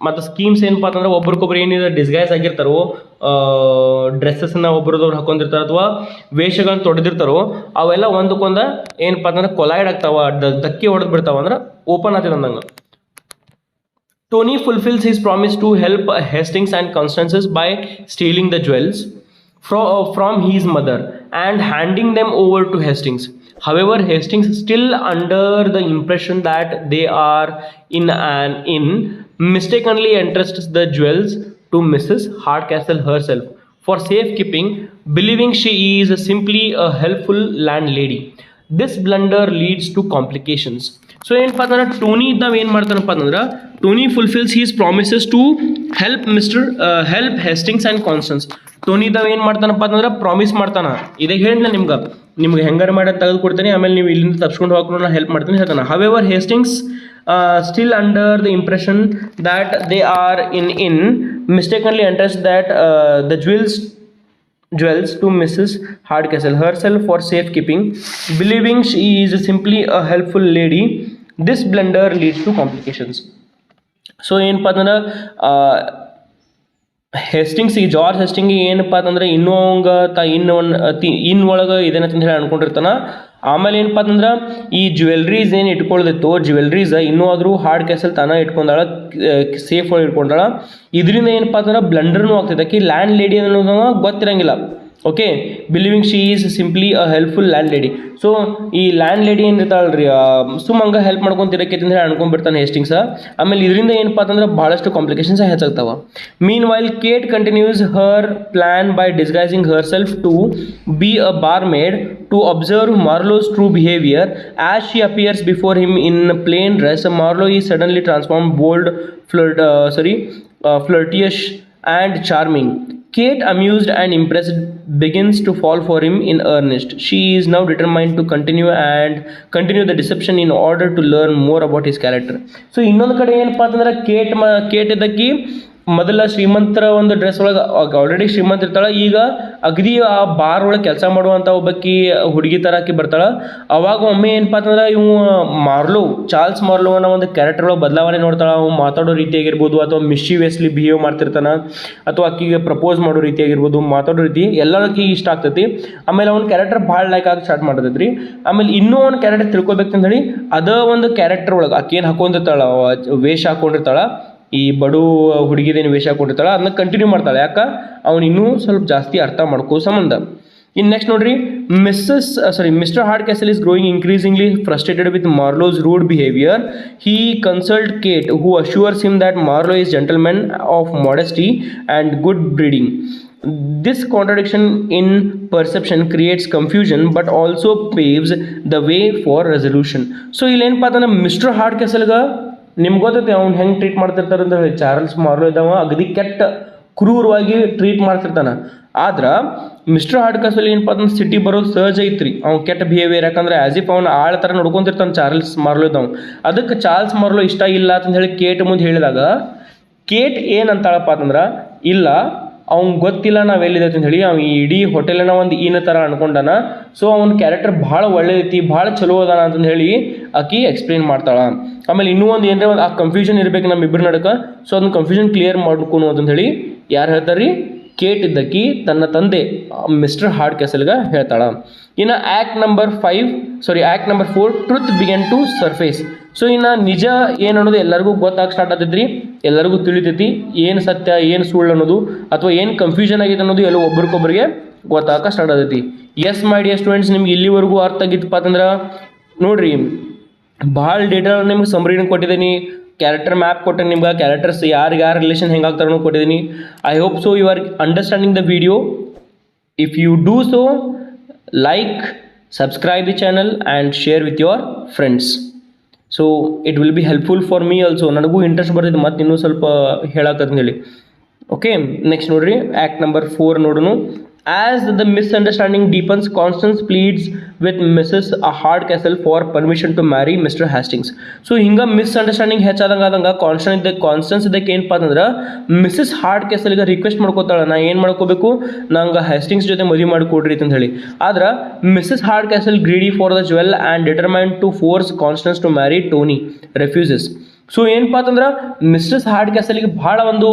ಮತ್ತು ಸ್ಕೀಮ್ಸ್ ಏನಪ್ಪ ಅಂತಂದ್ರೆ ಒಬ್ರಿಗೊಬ್ರು ಏನಿದೆ ಡಿಸ್ಗೈಸ್ ಆಗಿರ್ತಾರೋ, ಡ್ರೆಸ್ಸಸ್ನ ಒಬ್ರದವ್ರು ಹಾಕೊಂಡಿರ್ತಾರೆ ಅಥವಾ ವೇಷಗಳನ್ನ ತೊಡೆದಿರ್ತಾರೋ, ಅವೆಲ್ಲ ಒಂದಕ್ಕೊಂದು ಏನಪ್ಪ ಅಂತಂದ್ರೆ ಕೊಲೈಡ್ ಆಗ್ತಾವ, ಧಕ್ಕೆ ಹೊಡೆದು ಬಿಡ್ತಾವ, ಅಂದ್ರೆ ಓಪನ್ ಆಗ್ತದೆ ಅಂದಂಗೆ. Tony fulfills his promise to help Hastings and Constance by stealing the jewels from his mother and handing them over to Hastings. However, Hastings is still under the impression that they are in mistakenly entrusts the jewels to Mrs. Hardcastle herself for safekeeping, believing she is simply a helpful landlady. This blunder leads to complications. So ಏನಪ್ಪ ಅಂತಂದ್ರೆ Tony ಇದ್ದಾವ ಏನು ಮಾಡ್ತಾನಪ್ಪ ಅಂತಂದ್ರೆ, Tony fulfils his promises to help Hastings and Constance. Tony ಇದ್ದಾವ ಏನು ಮಾಡ್ತಾನಪ್ಪ ಅಂತಂದ್ರೆ ಪ್ರಾಮಿಸ್ ಮಾಡ್ತಾನೆ, ಇದೇ ಹೇಳಿದ್ನ ನಿಮ್ಗೆ ಹೆಂಗಾರು ಮಾಡೋದು ತೆಗೆದುಕೊಡ್ತೀನಿ, ಆಮೇಲೆ ನೀವು ಇಲ್ಲಿಂದ ತಪ್ಸ್ಕೊಂಡು ಹೋಗೋಕೆ ನಾನು ಹೆಲ್ಪ್ ಮಾಡ್ತೀನಿ ಹೇಳ್ತಾನೆ. However Hastings still under the impression that they are in mistakenly entrusts that the jewels to Mrs. Hardcastle herself for safekeeping, believing she is simply a helpful lady. This blunder leads to complications. So ಏನಪ್ಪ ಅಂತಂದ್ರೆ Hastings ಈ George Hastings ಏನಪ್ಪ ಅಂತಂದ್ರೆ ಇನ್ನೂ ಅವಂಗ ಇನ್ ಒಳಗೆ ಇದೇನಂತ ಹೇಳಿ ಅನ್ಕೊಂಡಿರ್ತಾನ. ಆಮೇಲೆ ಏನಪ್ಪ ಅಂತಂದ್ರೆ ಈ ಜ್ಯುವೆಲ್ರೀಸ್ ಏನು ಇಟ್ಕೊಳ್ದಿತ್ತು, ಜ್ಯುವೆಲ್ರೀಸ್ ಇನ್ನೂ ಆದರೂ ಹಾರ್ಡ್ ಕ್ಯಾಸಲ್ ತಾನ ಇಟ್ಕೊಂಡಾಳ, ಸೇಫ್ ಒಳಗೆ ಇಟ್ಕೊಂಡಾಳ. ಇದರಿಂದ ಏನಪ್ಪ ಅಂತಂದ್ರೆ ಬ್ಲಂಡರ್ನೂ ಆಗ್ತೈತೆ. ಆಕಿ ಲ್ಯಾಂಡ್ ಲೇಡಿ ಅನ್ನೋದು ಗೊತ್ತಿರಂಗಿಲ್ಲ. Okay, believing she is simply a helpful landlady. So ಈ ಲ್ಯಾಂಡ್ ಲೇಡಿ ಏನಿರ್ತಾಳಲ್ರಿ, ಸುಮ್ಮಂಗೆ ಹೆಲ್ಪ್ ಮಾಡ್ಕೊಂತಿರಕ್ಕೆ ಅಂತ ಹೇಳಿ ಅನ್ಕೊಂಡ್ಬಿಡ್ತಾನೆ ಹೇಸ್ಟಿಂಗ್ಸ. ಆಮೇಲೆ ಇದರಿಂದ ಏನಪ್ಪ ಅಂತಂದ್ರೆ ಭಾಳಷ್ಟು ಕಾಂಪ್ಲಿಕೇಶನ್ಸ್ ಹೆಚ್ಚಾಗ್ತಾವ. Meanwhile Kate continues her plan by disguising herself to be a barmaid to observe Marlowe's true behavior. As she appears before him in plain dress, Marlowe is suddenly transformed, bold, flirtatious and charming. Kate, amused and impressed, begins to fall for him in earnest. She is now determined to continue the deception in order to learn more about his character. So ಇನ್ನೊಂದು ಕಡೆ ಏನಪ್ಪಾ ಅಂತಂದ್ರೆ Kate ಇದ್ದಕ್ಕಿ ಮೊದಲ ಶ್ರೀಮಂತರ ಒಂದು dress ಒಳಗೆ already ಶ್ರೀಮಂತ ಇರ್ತಾಳೆ. ಈಗ ಅಗದಿ ಆ ಬಾರ್ ಒಳಗೆ ಕೆಲಸ ಮಾಡುವಂಥ ಒಬ್ಬಕ್ಕಿ ಹುಡುಗಿ ಥರಕ್ಕೆ ಬರ್ತಾಳೆ. ಅವಾಗ ಒಮ್ಮೆ ಏನಪ್ಪ ಅಂತಂದ್ರೆ ಚಾರ್ಲ್ಸ್ ಮಾರ್ಲೋ ಅನ್ನೋ ಒಂದು ಕ್ಯಾರೆಕ್ಟರ್ ಒಳಗೆ ಬದಲಾವಣೆ ನೋಡ್ತಾಳೆ. ಅವ್ನು ಮಾತಾಡೋ ರೀತಿ ಆಗಿರ್ಬೋದು, ಅಥವಾ ಮಿಸ್ಚಿವಿಯಸ್ಲಿ ಬಿಹೇವ್ ಮಾಡ್ತಿರ್ತಾನೆ, ಅಥವಾ ಅಕ್ಕಿಗೆ ಪ್ರಪೋಸ್ ಮಾಡೋ ರೀತಿ ಆಗಿರ್ಬೋದು, ಮಾತಾಡೋ ರೀತಿ ಎಲ್ಲದಕ್ಕೆ ಇಷ್ಟ ಆಗ್ತೈತಿ. ಆಮೇಲೆ ಅವ್ನ ಕ್ಯಾರೆಕ್ಟರ್ ಭಾಳ ಲೈಕ್ ಆಗಿ ಸ್ಟಾರ್ಟ್ ಮಾಡ್ತೈತ್ರಿ. ಆಮೇಲೆ ಇನ್ನೂ ಅವ್ನ ಕ್ಯಾರೆಕ್ಟರ್ ತಿಳ್ಕೊಬೇಕಂತ ಹೇಳಿ ಅದ ಒಂದು ಕ್ಯಾರೆಕ್ಟರ್ ಒಳಗೆ ಆಕೆ ಏನು ಹಾಕೊಂಡಿರ್ತಾಳ, ವೇಷ ಹಾಕೊಂಡಿರ್ತಾಳ, ಈ ಬಡು ಹುಡುಗಿದೇನು ವೇಷ ಹಾಕೊಂಡಿರ್ತಾಳೆ, ಅದನ್ನ ಕಂಟಿನ್ಯೂ ಮಾಡ್ತಾಳೆ. ಯಾಕೆ ಅವ್ನು ಇನ್ನೂ ಸ್ವಲ್ಪ ಜಾಸ್ತಿ ಅರ್ಥ ಮಾಡ್ಕೋ ಸಂಬಂಧ. ಇನ್ನು ನೆಕ್ಸ್ಟ್ ನೋಡ್ರಿ, mister ಹಾರ್ಡ್ಕ್ಯಾಸಲ್ is growing increasingly frustrated with Marlowe's rude behavior. He consults Kate, who assures him that Marlowe is gentleman of modesty and good breeding. This contradiction in perception creates confusion but also paves the way for resolution. So ಇಲ್ಲಿ ಏನಪ್ಪ ಅಂತಂದ್ರೆ mister ಹಾರ್ಡ್ಕ್ಯಾಸಲ್ಗೆ ನಿಮ್ಗೆ ಗೊತ್ತೈತೆ ಅವ್ನು ಹೆಂಗೆ treat ಮಾಡ್ತಿರ್ತಾರೆ ಅಂತ ಹೇಳಿ. Charles ಮಾರ್ಲೋ ಇದ್ದಾವ ಅಗದಿ ಕೆಟ್ಟ ಕ್ರೂರವಾಗಿ ಟ್ರೀಟ್ ಮಾಡ್ತಿರ್ತಾನೆ. ಆದ್ರೆ ಮಿಸ್ಟರ್ ಹಾರ್ಡ್ಕ್ಯಾಸಲ್ ಏನಪ್ಪ ಅಂತಂದ್ರೆ ಸಿಟಿ ಬರೋದು ಸಹಜ ಐತ್ರಿ ಅವ್ನು ಕೆಟ್ಟ ಬಿಹೇವಿಯರ್. ಯಾಕಂದ್ರೆ ಆಸ್ ಇಫ್ ಅವ್ನು ಆಳ ಥರ ನೋಡ್ಕೊಂತಿರ್ತಾನೆ ಚಾರ್ಲ್ಸ್ ಮಾರ್ಲೋ ಇದ್ದಾವ. ಅದಕ್ಕೆ ಚಾರ್ಲ್ಸ್ ಮಾರ್ಲೋ ಇಷ್ಟ ಇಲ್ಲ ಅಂತ ಹೇಳಿ ಕೇಟ್ ಮುಂದೆ ಹೇಳಿದಾಗ ಕೇಟ್ ಏನಂತಾಳಪ್ಪ ಅಂತಂದ್ರೆ, ಇಲ್ಲ ಅವ್ನಿಗೆ ಗೊತ್ತಿಲ್ಲ ನಾವೆಲ್ಲಿದೆ ಅಂತ ಹೇಳಿ, ಅವ್ನು ಇಡೀ ಹೋಟೆಲಿನ ಒಂದು ಈನ ಥರ ಅನ್ಕೊಂಡಾನ. ಸೊ ಅವ್ನ ಕ್ಯಾರೆಕ್ಟರ್ ಭಾಳ ಒಳ್ಳೇದೈತಿ, ಭಾಳ ಚಲೋ ಅದಾನ ಅಂತಂದು ಹೇಳಿ ಆಕಿ ಎಕ್ಸ್ಪ್ಲೇನ್ ಮಾಡ್ತಾಳ. ಆಮೇಲೆ ಇನ್ನೂ ಒಂದು ಏನರ ಒಂದು ಆ ಕನ್ಫ್ಯೂಷನ್ ಇರಬೇಕು ನಮ್ಮಿಬ್ಬರ ನಡಕ. ಸೊ ಅದನ್ನ ಕನ್ಫ್ಯೂಷನ್ ಕ್ಲಿಯರ್ ಮಾಡ್ಕೊನು ಅಂತಂದು ಹೇಳಿ ಯಾರು ಹೇಳ್ತಾರೆ ರೀ, ಕೇಟ್ ಇದ್ದಕ್ಕಿ ತನ್ನ ತಂದೆ ಮಿಸ್ಟರ್ ಹಾರ್ಡ್ಕ್ಯಾಸಲ್ಗೆ ಹೇಳ್ತಾಳ. ಇನ್ನು act number 4 truth began to surface. So ಇನ್ನು ನಿಜ ಏನು ಅನ್ನೋದು ಎಲ್ಲರಿಗೂ ಗೊತ್ತಾಗಿ ಸ್ಟಾರ್ಟ್ ಆಗ್ತೈತ್ರಿ, ಎಲ್ಲರಿಗೂ ತಿಳಿತೈತಿ ಏನು ಸತ್ಯ ಏನು ಸುಳ್ಳು ಅನ್ನೋದು, ಅಥವಾ ಏನು ಕನ್ಫ್ಯೂಷನ್ ಆಗಿದೆ ಅನ್ನೋದು ಎಲ್ಲ ಒಬ್ರಿಗೊಬ್ಬರಿಗೆ ಗೊತ್ತಾಗ ಸ್ಟಾರ್ಟ್ ಆಗ್ತೈತಿ. ಎಸ್ ಮೈ ಡಿಯರ್ ಸ್ಟೂಡೆಂಟ್ಸ್, ನಿಮ್ಗೆ ಇಲ್ಲಿವರೆಗೂ ಅರ್ಥ ಆಗಿತ್ತಪ್ಪ ಅಂತಂದ್ರೆ ನೋಡ್ರಿ, ಭಾಳ ಡೇಟಾ ನಿಮ್ಗೆ ಸಮರಿನ ಕೊಟ್ಟಿದ್ದೀನಿ, ಕ್ಯಾರೆಕ್ಟರ್ ಮ್ಯಾಪ್ ಕೊಟ್ಟೆ ನಿಮ್ಗೆ, ಕ್ಯಾರೆಕ್ಟರ್ಸ್ ಯಾರು ರಿಲೇಷನ್ ಹೆಂಗಾಗ್ತಾರೆ ಅನ್ನೋ ಕೊಟ್ಟಿದ್ದೀನಿ. I hope so you are understanding the video. If you do so, like, subscribe the channel and share with your friends. So it will be helpful for me also. ನನಗೂ interest ಬರ್ತೈತೆ ಮತ್ತೆ ಇನ್ನೂ ಸ್ವಲ್ಪ ಹೇಳಕ್ಕಂತ ಹೇಳಿ. ಓಕೆ, ನೆಕ್ಸ್ಟ್ ನೋಡ್ರಿ, act number 4 ನೋಡೋಣ. As the misunderstanding deepens, Constance pleads with Mrs. Hardcastle for permission to marry Mr. Hastings. So ಹಿಂಗೆ ಮಿಸ್ಅಂಡರ್ಸ್ಟ್ಯಾಂಡಿಂಗ್ ಹೆಚ್ಚಾದಂಗೆ ಕಾನ್ಸ್ಟೆನ್ಸ್ ಇದಕ್ಕೆ ಏನಪ್ಪ ಅಂತಂದ್ರೆ ಮಿಸ್ಸಸ್ ಹಾರ್ಡ್ಕ್ಯಾಸಲ್ಗೆ ರಿಕ್ವೆಸ್ಟ್ ಮಾಡ್ಕೋತಾಳೆ, ನಾ ಏನು ಮಾಡ್ಕೋಬೇಕು, ನಂಗೆ ಹ್ಯಾಸ್ಟಿಂಗ್ಸ್ ಜೊತೆ ಮದುವೆ ಮಾಡಿಕೊಡ್ರಿ ಅಂತ ಹೇಳಿ. ಆದ್ರೆ Mrs Hardcastle greedy for the jewel and determined to force Constance to marry Tony refuses. So ಏನಪ್ಪ ಅಂತಂದ್ರೆ ಮಿಸ್ಟರ್ಸ್ ಹಾರ್ಡ್ಕ್ಯಾಸಲ್ಗೆ ಭಾಳ ಒಂದು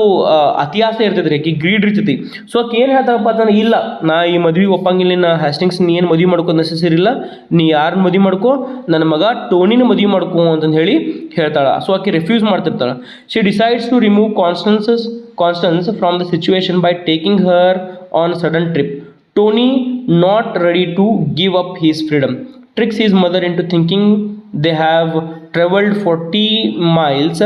ಅತಿ ಆಸೆ ಇರ್ತೈತೆ ರೀ, ಆಕಿ ಗ್ರೀಡ್ ಇರ್ತೈತಿ. ಸೊ ಆಕೆ ಏನು ಹೇಳ್ತಾರಪ್ಪ ಅಂತಂದ್ರೆ, ಇಲ್ಲ ನಾ ಈ ಮದುವೆ ಒಪ್ಪಂಗಿಲ್ಲ, ನಾ ಹ್ಯಾಸ್ಟಿಂಗ್ಸ್ ನೀ ಏನು ಮದುವೆ ಮಾಡ್ಕೋ ನೆಸೆಸರಿ ಇಲ್ಲ, ನೀ ಯಾರು ಮದುವೆ ಮಾಡ್ಕೋ, ನನ್ನ ಮಗ ಟೋನಿನ ಮದುವೆ ಮಾಡ್ಕೋ ಅಂತಂದು ಹೇಳಿ ಹೇಳ್ತಾಳೆ. ಸೊ ಆಕೆ ರಿಫ್ಯೂಸ್ ಮಾಡ್ತಿರ್ತಾಳೆ. She decides to remove Constance from the situation by taking her on sudden trip. Tony not ready to give up his freedom tricks his mother into thinking they have traveled 40 miles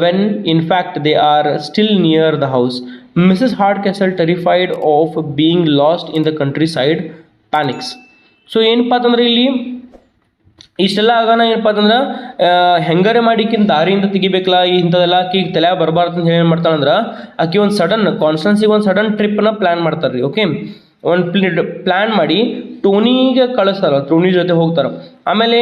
when in fact they are still near the house. Mrs. Hardcastle, terrified of being lost in the countryside, panics. So ಏನಪ್ಪ ಅಂತಂದ್ರೆ ಇಲ್ಲಿ ಇಷ್ಟೆಲ್ಲ ಆಗೋಣ ಏನಪ್ಪ ಅಂತಂದ್ರೆ ಹೆಂಗಾರೆ ಮಾಡಿಕ್ಕಿಂತ ದಾರಿಯಿಂದ ತೆಗಿಬೇಕಲ್ಲ, ಇಂಥದೆಲ್ಲ ಆಕಿಗೆ ತಲೆ ಬರಬಾರ್ದು ಅಂತ ಏನು ಮಾಡ್ತಾಳಂದ್ರೆ ಆಕಿ ಒಂದು ಸಡನ್ ಕಾನ್ಸ್ಟೆನ್ಸಿಗೆ ಒಂದು ಸಡನ್ ಟ್ರಿಪ್ನ ಪ್ಲ್ಯಾನ್ ಮಾಡ್ತಾರೆ ರೀ. ಓಕೆ, ಒಂದು ಪ್ಲ್ಯಾನ್ ಮಾಡಿ ಟೋನಿಗೆ ಕಳಿಸ್ತಾರೆ, ಟೋನಿ ಜೊತೆ ಹೋಗ್ತಾರೆ. ಆಮೇಲೆ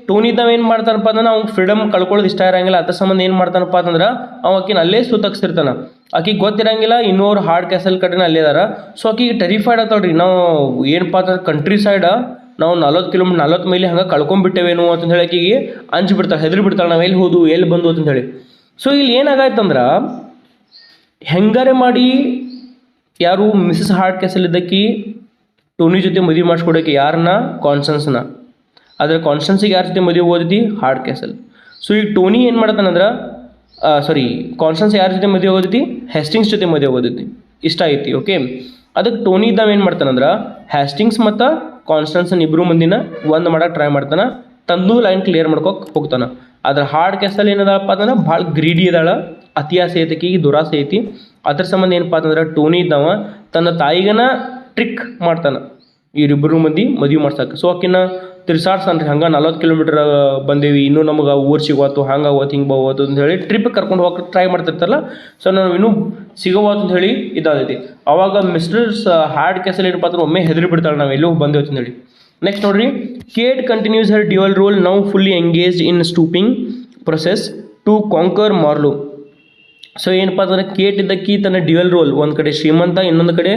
ಟೋನಿದವ ಏನು ಮಾಡ್ತಾನಪ್ಪ ಅಂದ್ರೆ ಅವ್ನು ಫ್ರೀಡಮ್ ಕಳ್ಕೊಳ್ಳೋದು ಇಷ್ಟ ಇರೋಂಗಿಲ್ಲ, ಅದ್ರ ಸಂಬಂಧ ಏನು ಮಾಡ್ತಾನಪ್ಪ ಅಂತಂದ್ರೆ ಆಕಿನ ಅಲ್ಲೇ ಸುತ್ತಕ್ಸಿರ್ತಾನೆ. ಆಕಿಗೆ ಗೊತ್ತಿರಂಗಿಲ್ಲ ಇನ್ನೂರು ಹಾರ್ಡ್ಕ್ಯಾಸಲ್ ಕಡೆನ ಅಲ್ಲೇ ಇದಾರ. ಸೊ ಆಕಿಗೆ ಟೆರಿಫೈಡ್ ಆಗ್ತಾಳ್ರಿ, ನಾವು ಏನಪ್ಪ ಅಂತಂದ್ರೆ ಕಂಟ್ರಿ ಸೈಡ ನಾವು 40 ಕಿಲೋಮೀಟರ್ 40 ಮೈಲಿ ಹಂಗೆ ಕಳ್ಕೊಂಡ್ಬಿಟ್ಟೇವೇನು ಅಂತಂದು ಹೇಳಿ ಆಕಿಗೆ ಅಂಜು ಬಿಡ್ತಾಳೆ, ಹೆದರಿ ಬಿಡ್ತಾಳೆ, ನಾವು ಎಲ್ಲಿ ಹೋದು ಎಲ್ಲಿ ಬಂದು ಅಂತಂದು ಹೇಳಿ. ಸೊ ಇಲ್ಲಿ ಏನಾಗಾಯ್ತಂದ್ರೆ ಹೆಂಗಾರೆ ಮಾಡಿ ಯಾರು ಮಿಸಸ್ ಹಾರ್ಡ್ ಕ್ಯಾಸಲ್ ಇದ್ದಕ್ಕಿ ಟೋನಿ ಜೊತೆ ಮದುವೆ ಮಾಡಿಸ್ಕೊಡೋಕೆ ಯಾರನ್ನ, ಕಾನ್ಸ್ಟನ್ಸ್ನ. ಆದರೆ ಕಾನ್ಸ್ಟನ್ಸಿಗೆ ಯಾರ ಜೊತೆ ಮದುವೆ ಓದಿದ್ದಿ, ಹಾರ್ಡ್ ಕ್ಯಾಸಲ್. ಸೊ ಈಗ ಟೋನಿ ಏನು ಮಾಡ್ತಾನಂದ್ರೆ ಕಾನ್ಸ್ಟನ್ಸ್ ಯಾರ ಜೊತೆ ಮದುವೆ ಓದಿದ್ದಿ, ಹ್ಯಾಸ್ಟಿಂಗ್ಸ್ ಜೊತೆ ಮದುವೆ ಓದಿದ್ದಿ. ಇಷ್ಟ ಐತಿ. ಓಕೆ, ಅದಕ್ಕೆ ಟೋನಿ ಇದ್ದಾವ ಏನು ಮಾಡ್ತಾನಂದ್ರೆ ಹ್ಯಾಸ್ಟಿಂಗ್ಸ್ ಮತ್ತು ಕಾನ್ಸ್ಟನ್ಸನ್ ಇಬ್ಬರು ಮಂದಿನ ಒಂದು ಮಾಡೋಕೆ ಟ್ರೈ ಮಾಡ್ತಾನೆ, ತಂದು ಲೈನ್ ಕ್ಲಿಯರ್ ಮಾಡ್ಕೋಕೆ ಹೋಗ್ತಾನೆ. ಆದ್ರೆ ಹಾರ್ಡ್ ಕ್ಯಾಸಲ್ ಏನದಪ್ಪ ಅಂತಂದ್ರೆ ಭಾಳ ಗ್ರೀಡಿ ಇದ್ದಾಳ, ಅತಿ ಆಸೆ ಐತಿ, ದುರಾಸೆ ಐತಿ. ಅದ್ರ ಸಂಬಂಧ ಏನಪ್ಪ ಅಂತಂದ್ರೆ ಟೋನಿ ಇದ್ದಾವ ತನ್ನ ತಾಯಿಗನ ಟ್ರಿಕ್ ಮಾಡ್ತಾನೆ ಇವರಿಬ್ಬರು ಮಂದಿ ಮದುವೆ ಮಾಡ್ಸಕ್ಕೆ. ಸೊ ಆಕಿನ ತಿರ್ಸಾಡ್ಸನ್ರಿ, ಹಂಗೆ 40 ಕಿಲೋಮೀಟರ್ ಬಂದೇವಿ, ಇನ್ನೂ ನಮಗೆ ಊರು ಸಿಗೋತು, ಹಂಗೆ ಆಗೋತು, ಹಿಂಗೆ ಹೋಗೋತು ಅಂತ ಹೇಳಿ ಟ್ರಿಪ್ ಕರ್ಕೊಂಡು ಹೋಗಕ್ಕೆ ಟ್ರೈ ಮಾಡ್ತಿರ್ತಾರಲ್ಲ. ಸೊ ನಾವು ಇನ್ನೂ ಸಿಗೋವತ್ತು ಅಂತ ಹೇಳಿ ಇದಾದೈತಿ. ಅವಾಗ ಮಿಸ್ಟರ್ಸ್ ಹಾರ್ಡ್ ಕ್ಯಾಸಲ್ ಏನಪ್ಪ ಅಂದ್ರೆ ಒಮ್ಮೆ ಹೆದರಿ ಬಿಡ್ತಾಳೆ, ನಾವು ಎಲ್ಲೋ ಬಂದೇವು ಅಂತ ಹೇಳಿ. ನೆಕ್ಸ್ಟ್ ನೋಡ್ರಿ, Kate continues her dual role now fully engaged in stooping process to conquer Marlowe. So ಏನಪ್ಪ ಅಂತಂದ್ರೆ ಕೇಟ್ ಇದ್ದಕ್ಕಿ ತನ್ನ ಡ್ಯುಯಲ್ ರೋಲ್, ಒಂದು ಕಡೆ ಶ್ರೀಮಂತ, ಇನ್ನೊಂದು ಕಡೆ